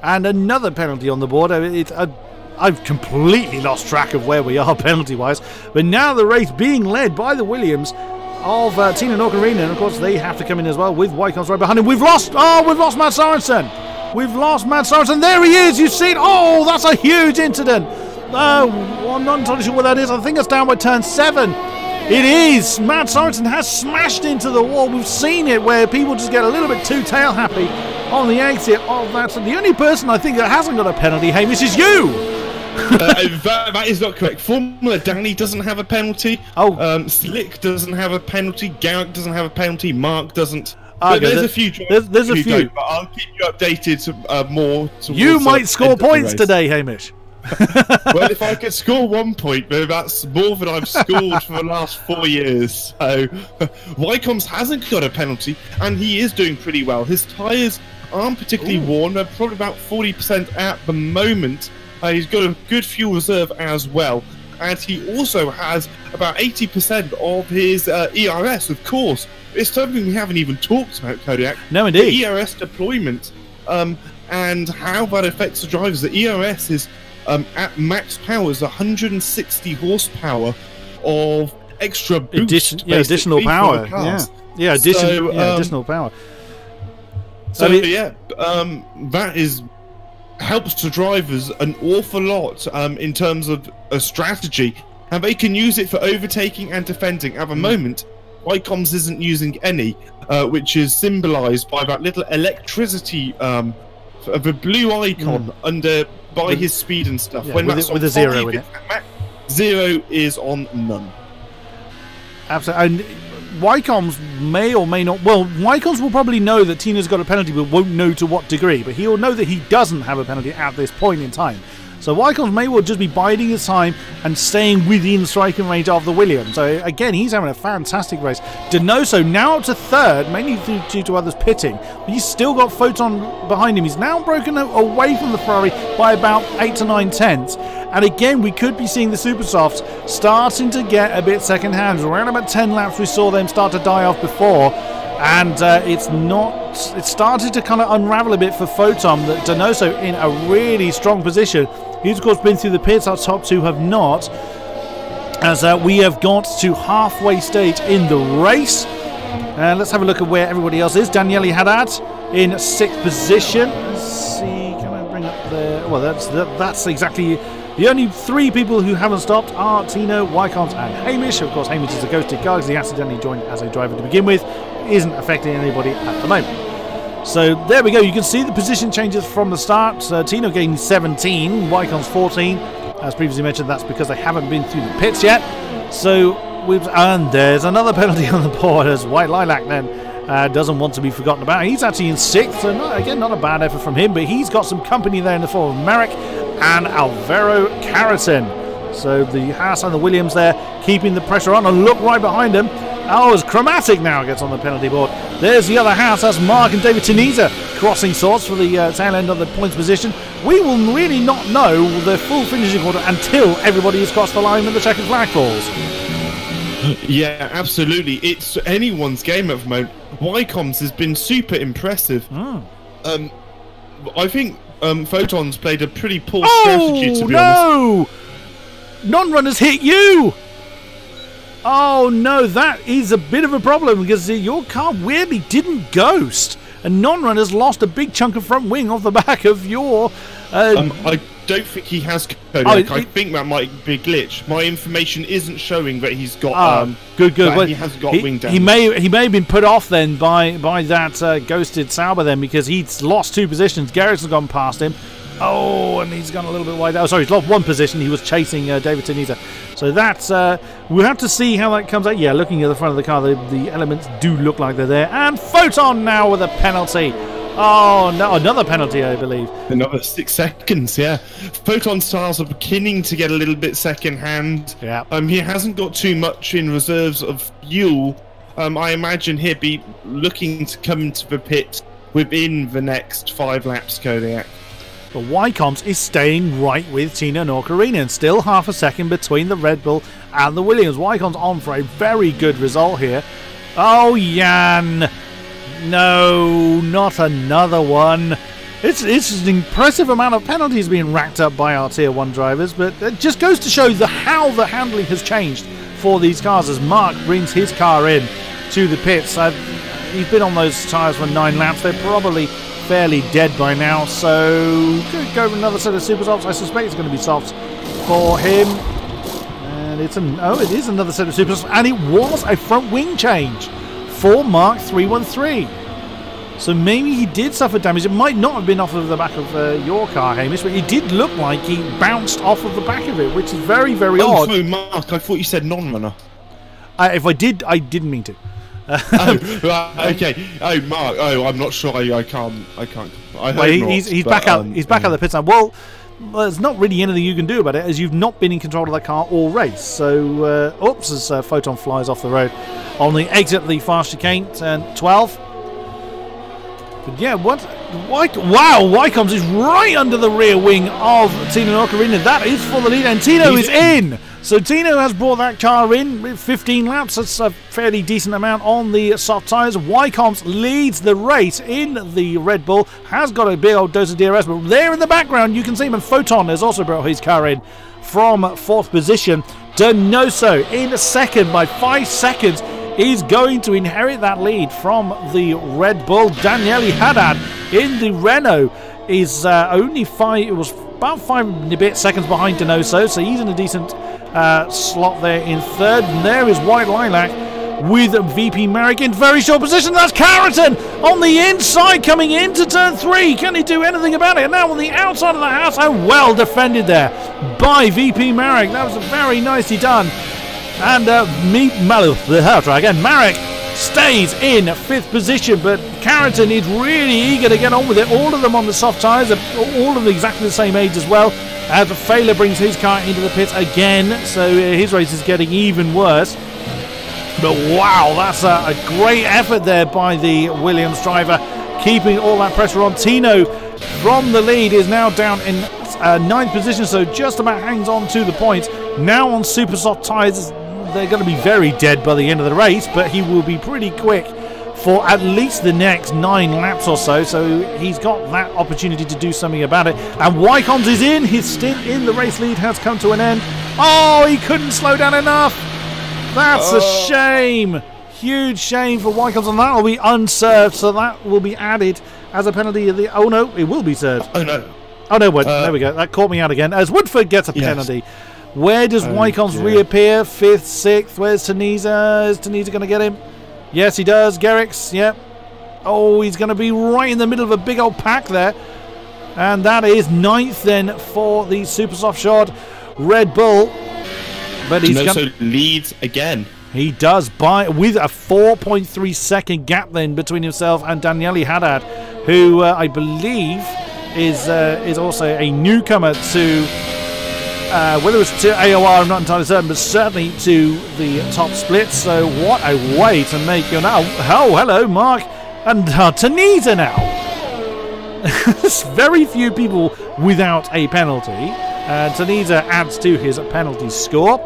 And another penalty on the board. I've completely lost track of where we are penalty-wise. But now the race being led by the Williams of Tina Nokarina, and of course they have to come in as well with Wycombs right behind him. We've lost Matt Sorensen. We've lost Matt Sorensen. There he is. You've seen. Oh, that's a huge incident. I'm not entirely sure what that is. I think it's down by turn 7. It is. Matt Sorensen has smashed into the wall. We've seen it where people just get a little bit too tail happy on the exit of that. So the only person I think that hasn't got a penalty, Hamish, is you. That is not correct. Formula Danny doesn't have a penalty. Slick doesn't have a penalty. Garrett doesn't have a penalty. Mark doesn't. But there's a few. There's a few. But I'll keep you updated more. You might score points today, Hamish. Well, if I could score 1 point, that's more than I've scored for the last 4 years. So, Wycombs hasn't got a penalty, and he is doing pretty well. His tyres aren't particularly worn. They're probably about 40% at the moment. He's got a good fuel reserve as well, and he also has about 80% of his ERS, of course. It's something we haven't even talked about, Kodiak. No, indeed. The ERS deployment and how that affects the drivers. The ERS is at max power is 160 horsepower of extra boost. Additional power. Additional power. So that is helps the drivers an awful lot in terms of a strategy, and they can use it for overtaking and defending. At the moment, Wycombs isn't using any, which is symbolised by that little electricity, the blue icon under by his speed and stuff. Yeah, when with a 0 in it. 0 is on none. Absolutely. And Wycombs may or may not. Well, Wycombs will probably know that Tina's got a penalty, but won't know to what degree. But he'll know that he doesn't have a penalty at this point in time. So Wycombs may well just be biding his time and staying within striking range of the Williams. So again, he's having a fantastic race. Donoso now up to 3rd, mainly due to others pitting. But he's still got Photon behind him. He's now broken away from the Ferrari by about 8 to 9 tenths. And again, we could be seeing the Super Softs starting to get a bit second hand. Around about 10 laps, we saw them start to die off before. And it's started to kind of unravel a bit for Photon. That Donoso in a really strong position. He's of course been through the pits. Our top 2 have not. As we have got to halfway stage in the race. Let's have a look at where everybody else is. Daniele Haddad in 6th position. Let's see, can I bring up the... Well, that's exactly... The only 3 people who haven't stopped are Tino, Wycombs and Hamish. Of course, Hamish is a ghosted guy because he accidentally joined as a driver to begin with. Isn't affecting anybody at the moment. So there we go. You can see the position changes from the start. Tino gained 17, Wycombs 14. As previously mentioned, that's because they haven't been through the pits yet. So and there's another penalty on the board as White Lilac then doesn't want to be forgotten about. He's actually in 6th, so not a bad effort from him, but he's got some company there in the form of Merrick and Alvaro Carreton. So the Haas and the Williams there keeping the pressure on, and look right behind him. Oh, as Chromatic now gets on the penalty board. There's the other Haas. That's Mark and David Teniza crossing swords for the tail end of the points position. We will really not know the full finishing order until everybody has crossed the line and the checkered flag falls. Yeah, absolutely. It's anyone's game at the moment. Wycombs has been super impressive. I think Photon's played a pretty poor strategy, to be honest. Non-runners hit you! Oh no, that is a bit of a problem because your car weirdly didn't ghost. And Non-Runner's lost a big chunk of front wing off the back of your... I don't think he has Kodiak. I think that might be a glitch. My information isn't showing that he's got... good. Well, he hasn't got wing damage. He may have been put off then by that ghosted Sauber then, because he's lost 2 positions. Garrett's gone past him. Oh, and he's gone a little bit wide. Oh, sorry, he's lost 1 position. He was chasing David Teniza. So that's... we'll have to see how that comes out. Yeah, looking at the front of the car, the elements do look like they're there. And Photon now with a penalty. Oh, no, another penalty, I believe. Another 6 seconds, yeah. Photon styles are beginning to get a little bit second-hand. Yeah. He hasn't got too much in reserves of fuel. I imagine he'll be looking to come to the pit within the next 5 laps, Kodiak. But Wycombs is staying right with Tino Noccarina, still half a second between the Red Bull and the Williams. Wycombs on for a very good result here. Oh, Jan! No, not another one. It's an impressive amount of penalties being racked up by our Tier 1 drivers, but it just goes to show how the handling has changed for these cars as Mark brings his car in to the pits. He's been on those tyres for 9 laps. They're probably fairly dead by now, so could go with another set of super softs. I suspect it's going to be softs for him, and it is another set of super softs, and it was a front wing change for Mark 313. So maybe he did suffer damage. It might not have been off of the back of your car, Hamish, but it did look like he bounced off of the back of it, which is very, very odd. Oh, Mark, I thought you said non-runner. If I did, I didn't mean to. Oh, right, okay. Oh, Mark. Oh, I'm not sure. I can't. He's back out. He's back out of the pit now. Well, there's not really anything you can do about it, as you've not been in control of that car all race. So, oops, as Photon flies off the road on the exit of the fast chicane, and 12. But yeah, wow, Wycombs is right under the rear wing of Tino Noccarina. That is for the lead, and Tino is in. So Tino has brought that car in with 15 laps. That's a fairly decent amount on the soft tyres. Wycombs leads the race in the Red Bull. Has got a big old dose of DRS, but there in the background you can see him. And Photon has also brought his car in from 4th position. Donoso in 2nd by 5 seconds is going to inherit that lead from the Red Bull. Daniele Haddad in the Renault is only 5. It was about 5 and a bit seconds behind Donoso, so he's in a decent slot there in 3rd. And there is White Lilac with VP Marek in very short position. That's Carrington on the inside coming into turn 3. Can he do anything about it? Now on the outside of the house, and well defended there by VP Marek. That was very nicely done. And Marek stays in 5th position, but Carrington is really eager to get on with it. All of them on the soft tyres, all of them exactly the same age as well. As Failer brings his car into the pits again, so his race is getting even worse. But wow, that's a great effort there by the Williams driver, keeping all that pressure on. Tino from the lead is now down in 9th position, so just about hangs on to the points. Now on super soft tyres, they're going to be very dead by the end of the race, but he will be pretty quick for at least the next 9 laps or so, so he's got that opportunity to do something about it. And Wycombs is in. His stint in the race lead has come to an end. Oh, he couldn't slow down enough. That's a shame. Huge shame for Wycombs, and that will be unserved, so that will be added as a penalty. Oh no, it will be served. Oh no. Oh no, there we go. That caught me out again. As Woodford gets a penalty. Where does Wycombs reappear? 5th, 6th. Where's Teniza? Is Teniza going to get him? Yes, he does. Garrix, yep. Oh, he's going to be right in the middle of a big old pack there. And that is 9th then for the super soft shod Red Bull. But he's also leads again. He does, with a 4.3 second gap then between himself and Daniele Haddad, who I believe is also a newcomer to, whether it's to AOR, I'm not entirely certain, but certainly to the top split. So what a way to make your now. Oh, hello, Mark. And Teniza now. There's very few people without a penalty. Teniza adds to his penalty score.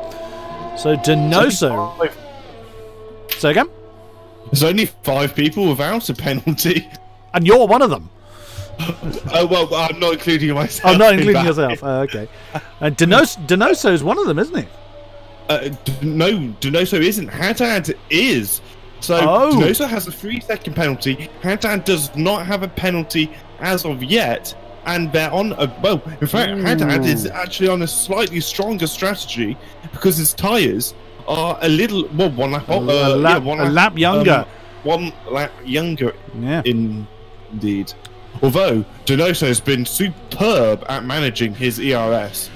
So Donoso. Say again? There's only 5 people without a penalty. And you're one of them. Oh, well, I'm not including myself. Oh, not including yourself. Okay. And Donoso is one of them, isn't he? No, Donoso isn't. Haddad is. So Denoso has a 3-second penalty. Haddad does not have a penalty as of yet, and they're on a in fact, Haddad is actually on a slightly stronger strategy because his tyres are a little one lap younger. One lap younger, indeed. Although Denoso has been superb at managing his ERS.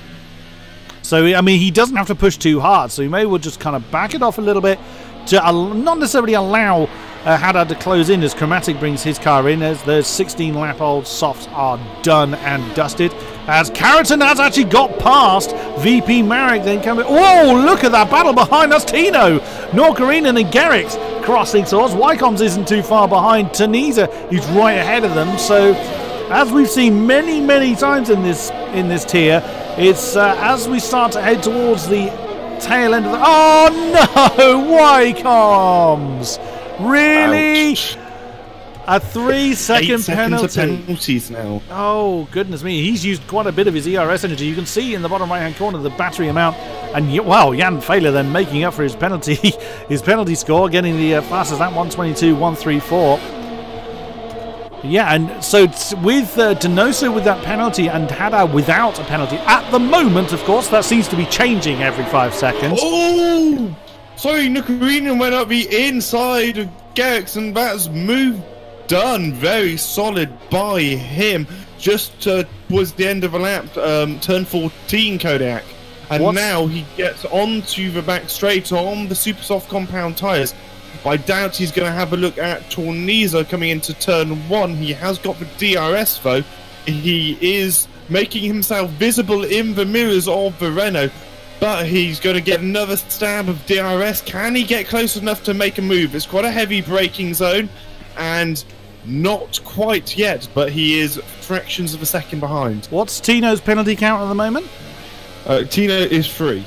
So I mean, he doesn't have to push too hard, so he may well just kind of back it off a little bit to not necessarily allow Haddad to close in as Chromatic brings his car in, as those 16-lap-old softs are done and dusted. As Carrington has actually got past VP Marek, then coming. Oh, look at that battle behind us! Tino, Norkarinen, and Garrix crossing swords. Wycombs isn't too far behind. Tunisia, he's right ahead of them. So, as we've seen many times in this tier, it's as we start to head towards the tail end of the. Oh no, Wycombs! Really? Ouch. A 3-second penalty. Penalties now. Oh goodness me! He's used quite a bit of his ERS energy. You can see in the bottom right-hand corner the battery amount, and wow, Jan Fehler then making up for his penalty, score, getting the fastest lap 1:22.134. Yeah, and so with Denoso with that penalty and Haddad without a penalty at the moment, of course, that seems to be changing every 5 seconds. Oh, sorry, Nukarinen went up the inside of Garrix, and that's move done. Very solid by him. Just towards the end of a lap, turn 14, Kodiak. And now he gets onto the back straight on the super soft compound tyres. I doubt he's going to have a look at Tornizo coming into turn 1. He has got the DRS though. He is making himself visible in the mirrors of the Renault, but he's going to get another stab of DRS. Can he get close enough to make a move? It's quite a heavy braking zone, and not quite yet, but he is fractions of a second behind. What's Tino's penalty count at the moment? Tino is 3.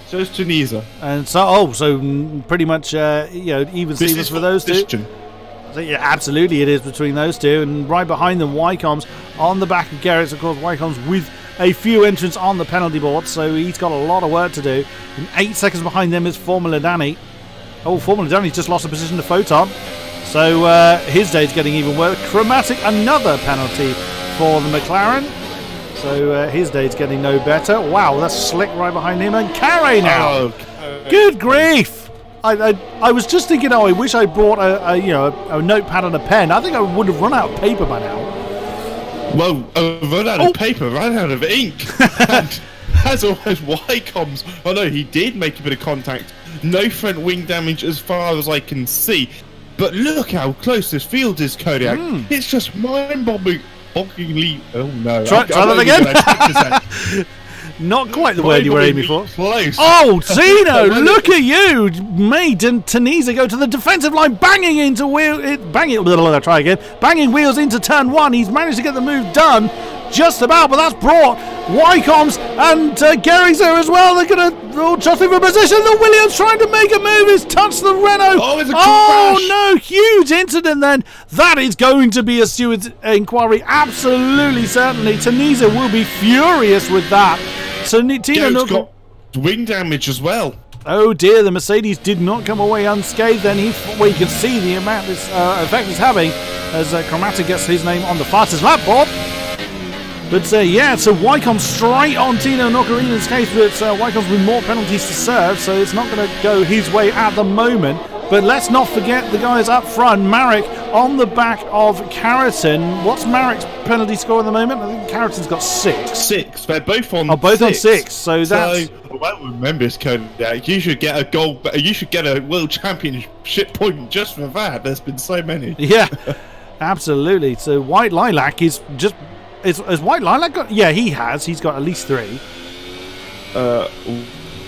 So is Tunisia. And so, so pretty much, even Stevens for those two. So, yeah, absolutely, it is between those two, and right behind them, Wycombs on the back of Garrett. Of course, Wycombs with a few entrants on the penalty board, so he's got a lot of work to do. And 8 seconds behind them is Formula Danny. Oh, Formula Danny's just lost a position to Photon, so his day's getting even worse. Chromatic, another penalty for the McLaren. So his day's getting no better. Wow, that's slick right behind him. And Carey now. Oh, good grief! I was just thinking, I wish I brought a notepad and a pen. I think I would have run out of paper by now. Well, run out of paper, ran out of ink. And as always, Wycombs. Oh no, he did make a bit of contact. No front wing damage as far as I can see. But look how close this field is, Kodiak. It's just mind-boggling. Oh no! Try that again. Not quite the word you were aiming for. Close. Oh, Tino, look at you! Made Tunisia go to the defensive line, banging wheels into turn 1. He's managed to get the move done, just about, but that's brought Wycombs and Gerringer as well. They're going to jostling for position. The Williams trying to make a move. He's touched the Renault. Oh, it's a crash. No, huge incident then. That is going to be a steward's inquiry. Absolutely, certainly. Tunisia will be furious with that. So Tino got wing damage as well. Oh dear, the Mercedes did not come away unscathed. Then you can see the amount this effect is having as Chromatic gets his name on the fastest lap board. But yeah, so Wycombs straight on Tino Nokarinen's case, but Wycombs with more penalties to serve, so it's not going to go his way at the moment. But let's not forget the guys up front. Marek on the back of Carrington. What's Marek's penalty score at the moment? I think Carrington's got 6. 6. They're both on. Oh, both on 6. So that's. Well, remember this, Kodiak. You should get a gold. You should get a world championship point just for that. There's been so many. Yeah, absolutely. So White Lilac is just. Is White Lilac got? Yeah, he has. He's got at least 3.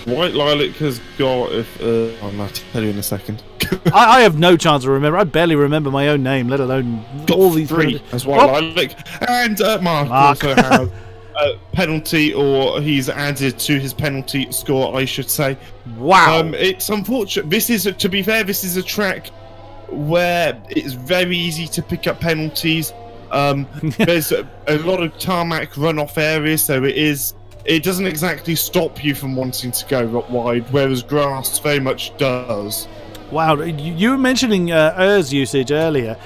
White Lilac has got. I'll tell you in a second. I have no chance to remember. I barely remember my own name, let alone all these 3. That's White Lilac. And Mark also has a penalty, or he's added to his penalty score, I should say. Wow. It's unfortunate. This is, to be fair, this is a track where it's very easy to pick up penalties. There's a lot of tarmac runoff areas, so it doesn't exactly stop you from wanting to go wide, whereas grass very much does. Wow, you were mentioning ERS usage earlier.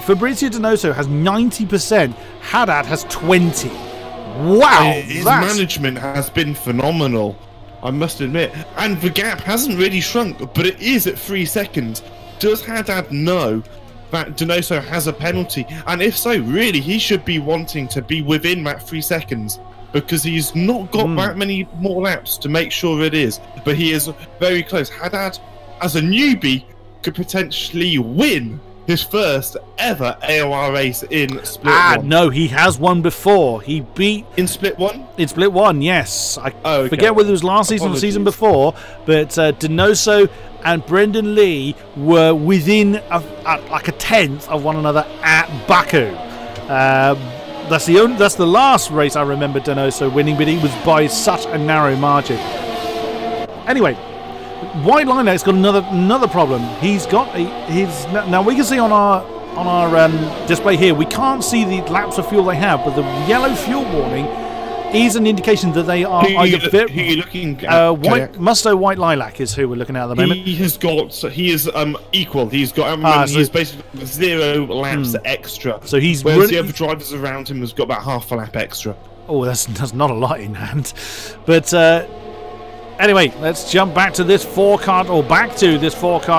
Fabrizio Donoso has 90%. Haddad has 20. Wow, his management has been phenomenal, I must admit. And the gap hasn't really shrunk, but it is at 3 seconds. Does Haddad know that Donoso has a penalty? And if so, really, he should be wanting to be within that 3 seconds, because he's not got that many more laps to make sure it is. But he is very close. Haddad, as a newbie, could potentially win his first ever AOR race in Split 1. No, he has won before. He beat... In Split 1? In Split 1, yes. I okay. forget whether it was last season or the season before, but Donoso and Brendan Lee were within like a tenth of one another at Baku. That's the last race I remember Donoso winning, but he was by such a narrow margin. Anyway, White Linux got another problem. He's got now we can see on our display here, we can't see the laps of fuel they have, but the yellow fuel warning is an indication that they are either who are you looking at? Musto White Lilac is who we're looking at the moment. He is equal. He's got he's basically 0 laps extra. So he's whereas the other drivers around him has got about half a lap extra. Oh, that's not a lot in hand, but. Anyway, let's jump back to this four-car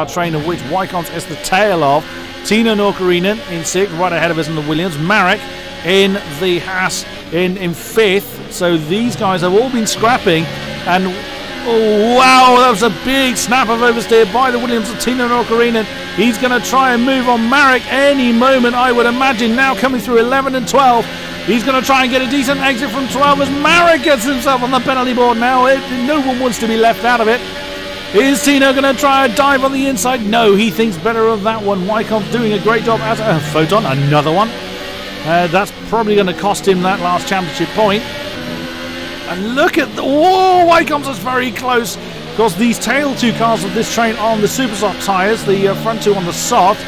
train of which Wycombe is the tail of. Tino Norkarinen in 6th, right ahead of us in the Williams. Marek in the Haas in 5th. So these guys have all been scrapping. And, oh, wow, that was a big snap of oversteer by the Williams of Tino Norkarinen. He's going to try and move on Marek any moment, I would imagine. Now coming through 11 and 12. He's going to try and get a decent exit from 12 as Marek gets himself on the penalty board now. No one wants to be left out of it. Is Tino going to try a dive on the inside? No, he thinks better of that one. Wycombe's doing a great job as a Photon, another one. That's probably going to cost him that last championship point. And look at the... Whoa, Wycombe's is very close. Because these tail 2 cars of this train are on the super soft tyres, the front 2 on the soft.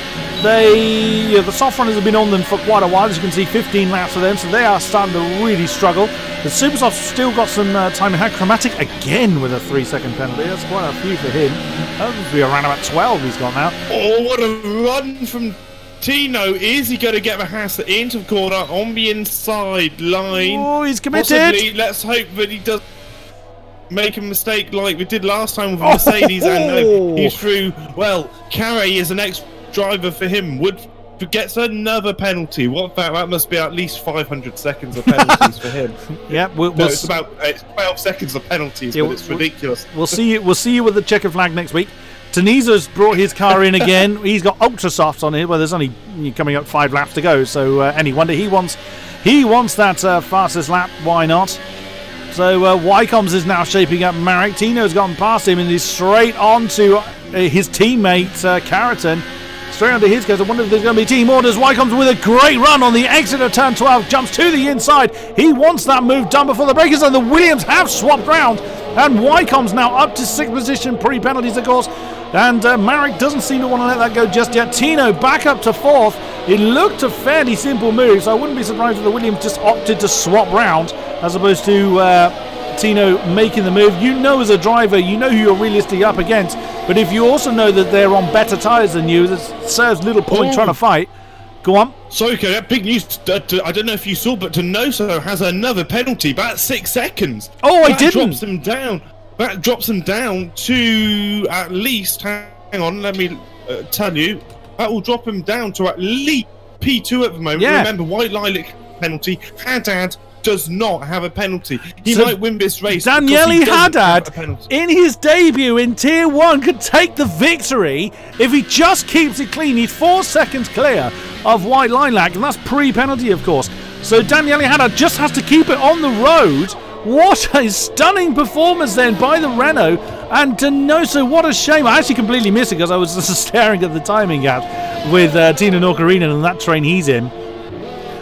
The soft runners have been on them for quite a while, as you can see, 15 laps for them, so they are starting to really struggle. The super soft still got some time in hand. Chromatic again with a 3-second penalty. That's quite a few for him. That would be around about 12 he's got now. Oh, what a run from Tino. Is he going to get the Haas into the corner on the inside line? Oh, he's committed. Possibly. Let's hope that he does make a mistake like we did last time with Mercedes, and he's through. Well, Carey is an ex-driver for him. Wood gets another penalty. What that must be at least 500 seconds of penalties for him. Yeah, it's 12 seconds of penalties, but it's ridiculous. We'll see you with the checker flag next week. Taniza's brought his car in again. He's got ultra softs on it. Well, there's only coming up 5 laps to go, so any wonder he wants that fastest lap. Why not? So Wycombe's is now shaping up Marek. Tino's gotten past him and he's straight on to his teammate Carrington. Straight onto his goes. I wonder if there's going to be team orders. Wycombe's with a great run on the exit of turn 12. Jumps to the inside. He wants that move done before the breakers, and the Williams have swapped round. And Wycombe's now up to 6th position, pre-penalties, of course. And Marek doesn't seem to want to let that go just yet. Tino back up to 4th. It looked a fairly simple move, so I wouldn't be surprised if the Williams just opted to swap round as opposed to Tino making the move. You know, as a driver, you know who you're realistically up against. But if you also know that they're on better tyres than you, that serves little point trying to fight. Go on. Sorry, big news. I don't know if you saw, but Donoso has another penalty. About 6 seconds. Oh, that I didn't. Drops him down. That drops him down to at least. Hang on, let me tell you. That will drop him down to at least P2 at the moment. Yeah. Remember, White Lilac penalty. Haddad does not have a penalty. He might win this race. Daniele Haddad, in his debut in Tier 1, could take the victory if he just keeps it clean. He's 4 seconds clear of White Lilac, and that's pre-penalty, of course. So Daniele Haddad just has to keep it on the road. What a stunning performance then by the Renault. And Donoso, what a shame. I actually completely missed it because I was just staring at the timing gap with Tino Norkarinen and that train he's in.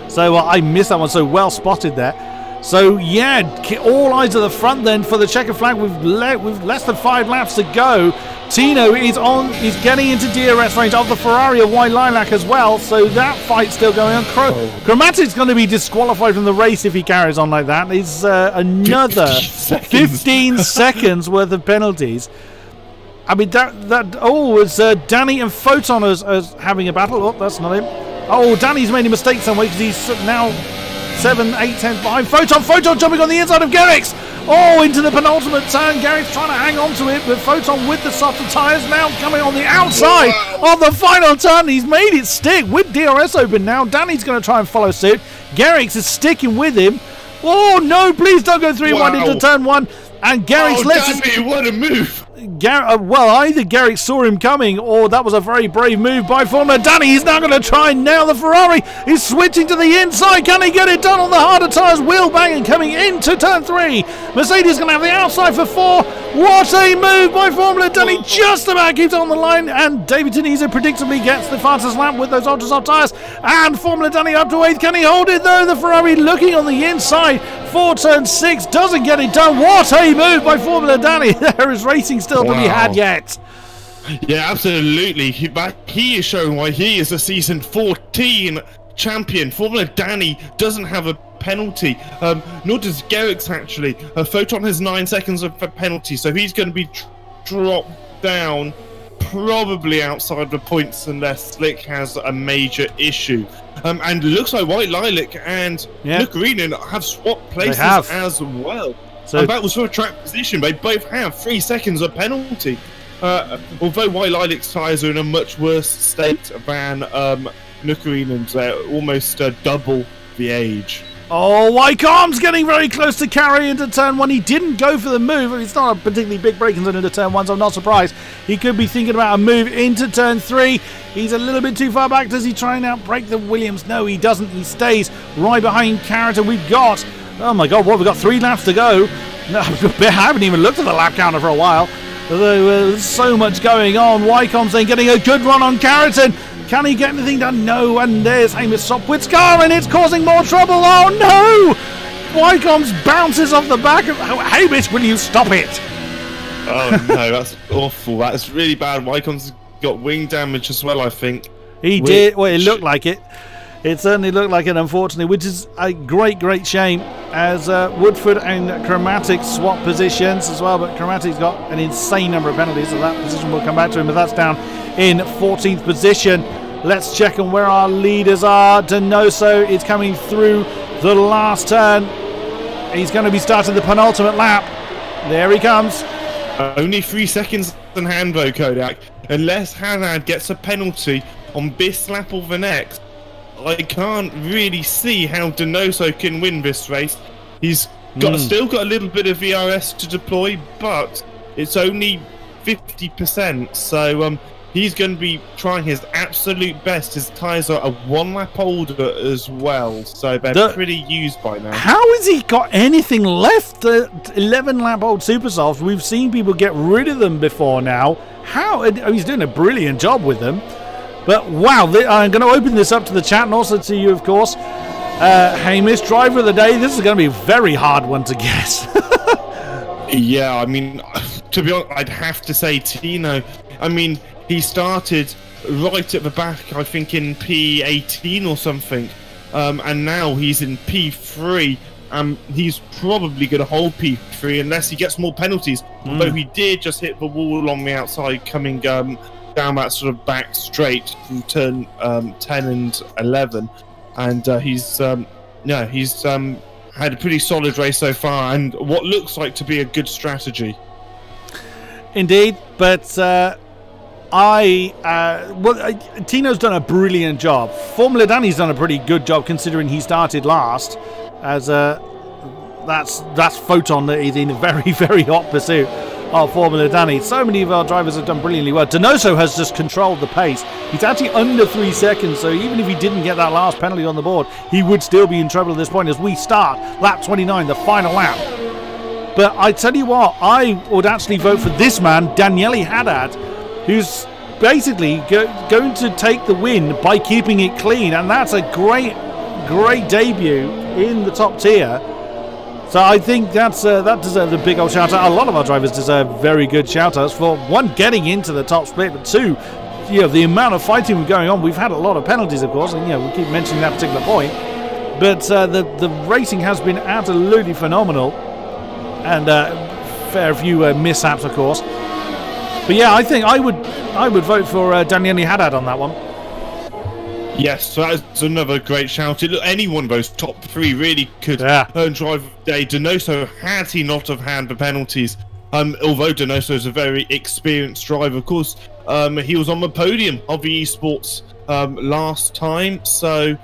So I missed that one, so well spotted there. So yeah, all eyes at the front then for the checker flag. We've less than 5 laps to go. Tino is getting into DRS range of the Ferrari of White Lilac as well, so that fight's still going on. Chromatic's going to be disqualified from the race if he carries on like that. It's another 15 seconds worth of penalties. I mean, it's Danny and Photon as having a battle. Oh, that's not him. Oh, Danny's made a mistake somewhere because he's now 7, 8, 10 behind. Photon jumping on the inside of Garrix. Oh, into the penultimate turn. Garrix trying to hang on to it, but Photon with the softer tyres now coming on the outside of the final turn. He's made it stick with DRS open now. Danny's going to try and follow suit. Garrix is sticking with him. Oh, no, please don't go 3-1 into turn 1. And Garrix lets Danny, what a move! Well, either Garrix saw him coming, or that was a very brave move by Formula Danny. He's now going to try and nail the Ferrari. He's switching to the inside. Can he get it done on the harder tyres? Wheel banging coming into turn 3. Mercedes going to have the outside for 4. What a move by Formula Danny. Just about keeps on the line. And David Tunisia predictably gets the fastest lap with those ultra soft tyres. And Formula Danny up to 8th. Can he hold it though? The Ferrari looking on the inside for turn 6. Doesn't get it done. What a move by Formula Danny. There is racing still to be had yet. Yeah, absolutely. He is showing why he is a season 14 champion. Formula Danny doesn't have a penalty, nor does Garrix actually. Photon has 9 seconds of a penalty, so he's going to be dropped down probably outside the points unless Slick has a major issue. And looks like White Lilac and Luke Renan have swapped places as well. So, and that was for a track position. They both have 3 seconds of penalty. Although White Lilac's tyres are in a much worse state than Luke Renan's, they're almost double the age. Oh, Wycombe's getting very close to carry into turn 1. He didn't go for the move. It's not a particularly big break into turn 1, so I'm not surprised. He could be thinking about a move into turn 3. He's a little bit too far back. Does he try and outbrake the Williams? No, he doesn't. He stays right behind Carrot. And we've got, oh my God, we've got 3 laps to go. No, I haven't even looked at the lap counter for a while. There's so much going on. Wycombe's then getting a good run on Carrington. Can he get anything done? No. And there's Hamish Sopwith's car, and it's causing more trouble. Oh no! Wycombe's bounces off the back of Hamish. Will you stop it? Oh no, that's awful. That's really bad. Wycombe's got wing damage as well, I think. He did. Well, it looked like it. It certainly looked like it, unfortunately, which is a great shame, as Woodford and Chromatic swap positions as well, but Chromatic's got an insane number of penalties, so that position will come back to him, but that's down in 14th position. Let's check on where our leaders are. Donoso is coming through the last turn. He's going to be starting the penultimate lap. There he comes. Only 3 seconds in hand though, Kodiak. Unless Hazard gets a penalty on this lap or the next, I can't really see how Donoso can win this race. He's got still got a little bit of VRS to deploy, but it's only 50%. So he's going to be trying his absolute best. His tyres are a 1 lap older as well, so they're pretty used by now. How has he got anything left? 11 lap old Supersofts. We've seen people get rid of them before now. How? He's doing a brilliant job with them. But wow, I'm going to open this up to the chat and also to you, of course. Hamish, driver of the day. This is going to be a very hard one to guess. Yeah, I mean, to be honest, I'd have to say Tino. I mean, he started right at the back, I think in P18 or something. And now he's in P3. He's probably going to hold P3 unless he gets more penalties. Although he did just hit the wall on the outside coming down that sort of back straight from turn 10 and 11, and he's had a pretty solid race so far, and what looks like to be a good strategy. Indeed, but Tino's done a brilliant job. Formula Danny's done a pretty good job considering he started last, as that's Photon that is in a very hot pursuit of Formula Danny. So many of our drivers have done brilliantly well. Donoso has just controlled the pace. He's actually under 3 seconds, so even if he didn't get that last penalty on the board, he would still be in trouble at this point as we start lap 29, the final lap. But I tell you what, I would actually vote for this man, Daniele Haddad, who's basically going to take the win by keeping it clean, and that's a great debut in the top tier. So I think that deserves a big old shout out. A lot of our drivers deserve very good shout outs for, one, getting into the top split, but two, the amount of fighting going on. We've had a lot of penalties, of course, and we keep mentioning that particular point. But the racing has been absolutely phenomenal, and fair few mishaps, of course. But yeah, I think I would vote for Daniele Haddad on that one. Yes, so that's another great shout. Any one of those top 3 really could earn driver of the day. Donoso, had he not have had the penalties, although Donoso is a very experienced driver, of course, he was on the podium of the esports last time. So,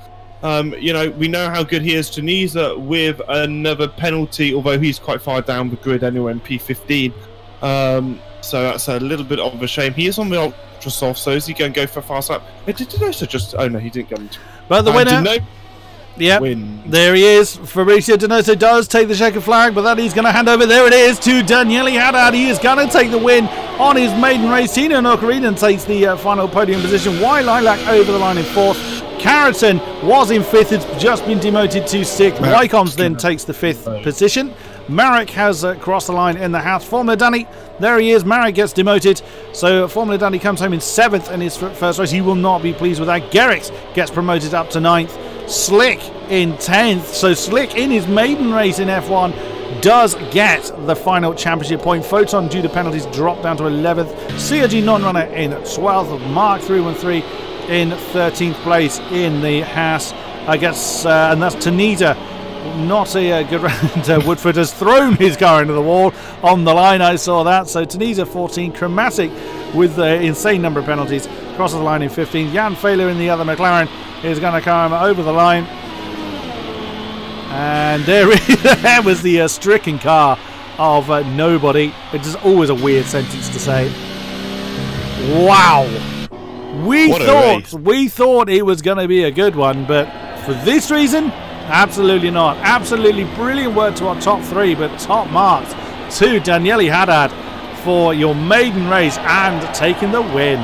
you know, we know how good he is. Tunisia with another penalty, although he's quite far down the grid anyway in P15. So that's a little bit of a shame. He is on the ultra soft, so is he going to go for a fast lap? Did Donoso just... Oh no, he didn't go into... But the winner... Yep, there he is. Fabrizio Donoso does take the checkered flag, but that he's going to hand over. There it is to Daniele Haddad. He is going to take the win on his maiden race. Tino Nokarinen takes the final podium position, while Lilac over the line in 4th. Carrington was in 5th. It's just been demoted to 6th. Wycombs then takes the 5th position. Marek has crossed the line in the house. Formula Danny, there he is. Marek gets demoted. So Formula Danny comes home in 7th in his first race. He will not be pleased with that. Garrix gets promoted up to 9th. Slick in 10th. So Slick in his maiden race in F1 does get the final championship point. Photon, due to penalties, dropped down to 11th. CRG non-runner in 12th. Mark 313 in 13th place in the Haas. I guess, and that's Tunisia. Not a good round. Woodford has thrown his car into the wall on the line. I saw that. So Tunisia 14. Chromatic with the insane number of penalties crosses the line in 15th. Jan Fehler in the other McLaren is going to come over the line. And there was the stricken car of nobody, which is always a weird sentence to say. Wow. We thought it was going to be a good one, but for this reason, absolutely not. Absolutely brilliant work to our top 3, but top marks to Daniele Haddad for your maiden race and taking the win.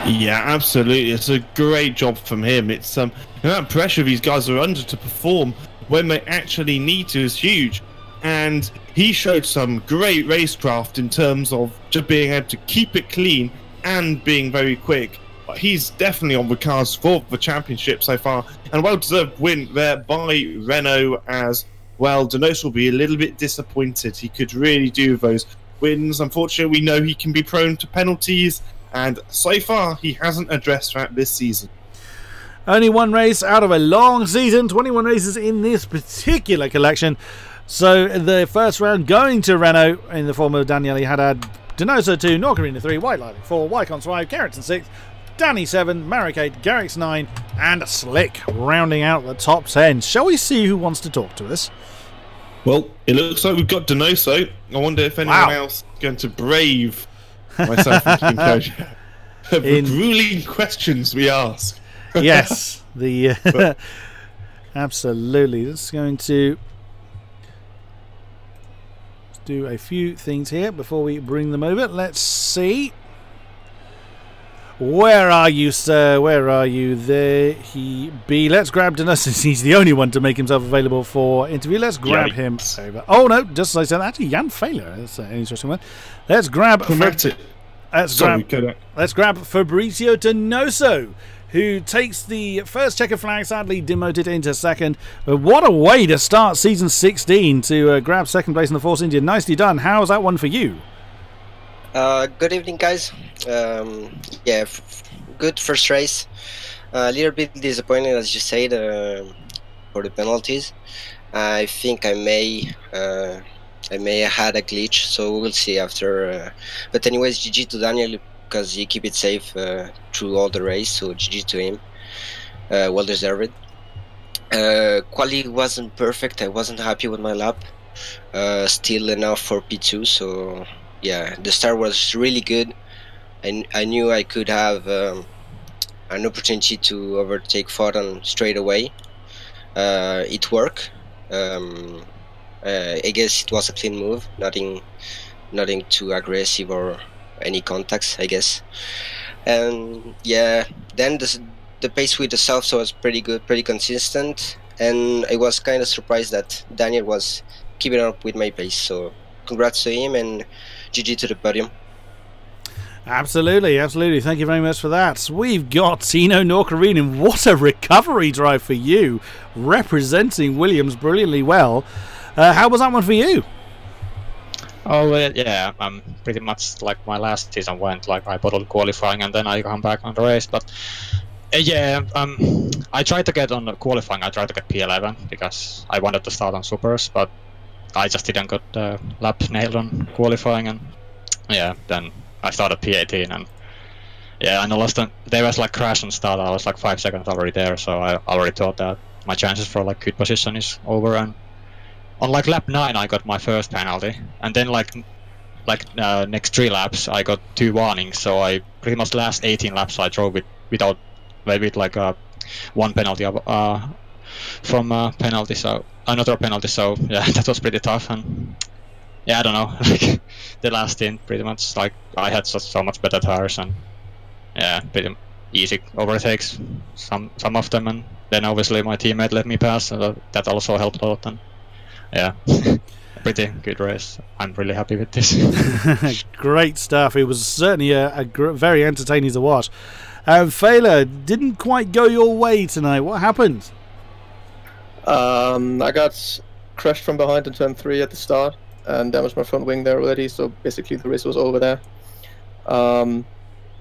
Yeah, absolutely. It's a great job from him. It's the amount of pressure these guys are under to perform when they actually need to is huge. And he showed some great racecraft in terms of just being able to keep it clean and being very quick. He's definitely on the cards for the championship so far, and well-deserved win there by Renault as well. Donoso will be a little bit disappointed. He could really do those wins. Unfortunately, we know he can be prone to penalties, and so far he hasn't addressed that this season. Only one race out of a long season, 21 races in this particular collection. So the first round going to Renault in the form of Daniele Haddad, Donoso 2, Nokarina 3, White Lilac 4, Wycons 5, Carrington 6, Danny 7, Marek 8, Garrix 9, and Slick rounding out the top 10. Shall we see who wants to talk to us? Well, it looks like we've got Donoso. I wonder if anyone else is going to brave myself and King-Kodiak. The grueling questions we ask. Yes, absolutely. It's going to do a few things here before we bring them over. Let's see. Where are you, sir? Where are you? There he be. Let's grab Donoso since he's the only one to make himself available for interview. Let's grab him over. Oh no, just as I said, actually Jan Fehler. That's an interesting one. Let's grab let's grab Fabrizio Donoso, who takes the first checker flag, sadly demoted into 2nd. But what a way to start season 16 to grab 2nd place in the Force India. Nicely done. How's that one for you? Good evening, guys. Yeah, good first race. A little bit disappointing, as you said, for the penalties. I think I may have had a glitch, so we'll see after. But anyways, GG to Daniel, because he keep it safe through all the race, so GG to him. Well deserved. Quali wasn't perfect. I wasn't happy with my lap. Still enough for P2, so yeah, the start was really good. And I knew I could have an opportunity to overtake Photon straight away. It worked. I guess it was a clean move, nothing too aggressive or any contacts, I guess. And yeah, then the pace with the softs was pretty good, pretty consistent, and I was kind of surprised that Daniel was keeping up with my pace. So congrats to him and GG to the podium. Absolutely, absolutely. Thank you very much for that. We've got Tino Nokarinen. What a recovery drive for you, representing Williams brilliantly well. How was that one for you? Oh yeah, pretty much like my last season went. Like I bottled qualifying and then I come back on the race. But yeah, I tried to get on the qualifying. I tried to get P11 because I wanted to start on supers, but I just didn't get the lap nailed on qualifying, and yeah, then I started P18 and yeah, and I lost. There was like crash and start. I was like 5 seconds already there, so I already thought that my chances for like good position is over. And on like lap 9 I got my first penalty, and then like next 3 laps I got 2 warnings, so I pretty much last 18 laps I drove without with like 1 penalty from penalty, so another penalty, so yeah, that was pretty tough. And yeah, I don't know, like the last stint pretty much like I had so much better tires, and yeah, pretty easy overtakes some of them, and then obviously my teammate let me pass, so that also helped a lot. And yeah, pretty good race. I'm really happy with this. Great stuff. It was certainly a very entertaining to watch. Fela, didn't quite go your way tonight. What happened? I got crashed from behind in turn 3 at the start and damaged my front wing there already, so basically the race was over there.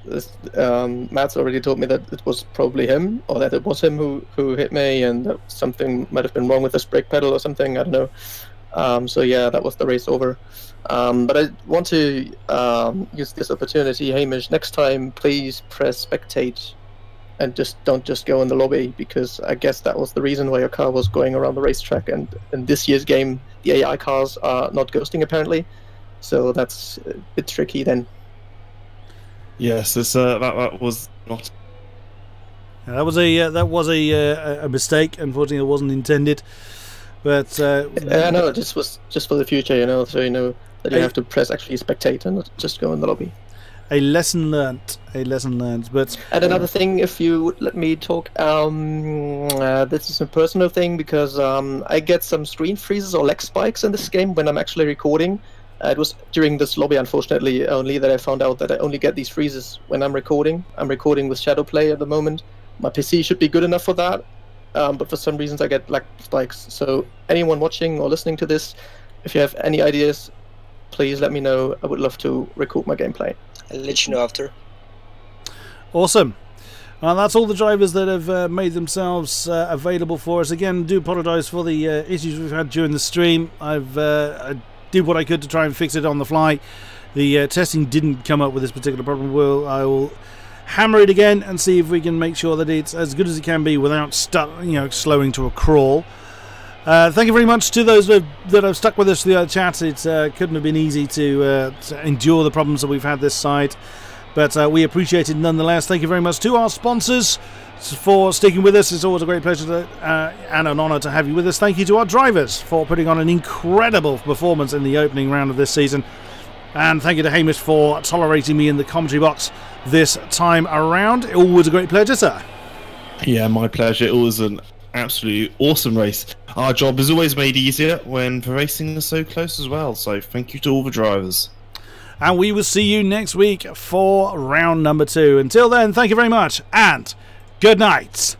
Matt's already told me that it was probably him, or that it was him who hit me, and that something might have been wrong with his brake pedal or something, I don't know. So yeah, that was the race over. But I want to use this opportunity, Hamish, next time please press spectate and don't just go in the lobby, because I guess that was the reason why your car was going around the racetrack, and in this year's game the AI cars are not ghosting apparently, so that's a bit tricky then. Yes, that was not. That was a mistake. Unfortunately, it wasn't intended. But no, this was just for the future, you know. So you know that you have to press actually spectate and not just go in the lobby. A lesson learnt. A lesson learnt. But and another thing, if you would let me talk, this is a personal thing, because I get some screen freezes or lag spikes in this game when I'm actually recording. It was during this lobby, unfortunately, only that I found out that I only get these freezes when I'm recording. I'm recording with Shadowplay at the moment. My PC should be good enough for that, but for some reasons I get lag spikes. So anyone watching or listening to this, if you have any ideas, please let me know. I would love to record my gameplay. I'll let you know after. Awesome. That's all the drivers that have made themselves available for us. Again, do apologise for the issues we've had during the stream. I did what I could to try and fix it on the fly. The testing didn't come up with this particular problem. I will hammer it again and see if we can make sure that it's as good as it can be without slowing to a crawl. Thank you very much to those that have stuck with us through the chat. It couldn't have been easy to endure the problems that we've had this side, but we appreciate it nonetheless. Thank you very much to our sponsors for sticking with us. It's always a great pleasure and an honour to have you with us. Thank you to our drivers for putting on an incredible performance in the opening round of this season. And thank you to Hamish for tolerating me in the commentary box this time around. Always a great pleasure, sir. Yeah, my pleasure. It was an absolutely awesome race. Our job is always made easier when the racing is so close as well. So thank you to all the drivers. And we will see you next week for round number 2. Until then, thank you very much and good night.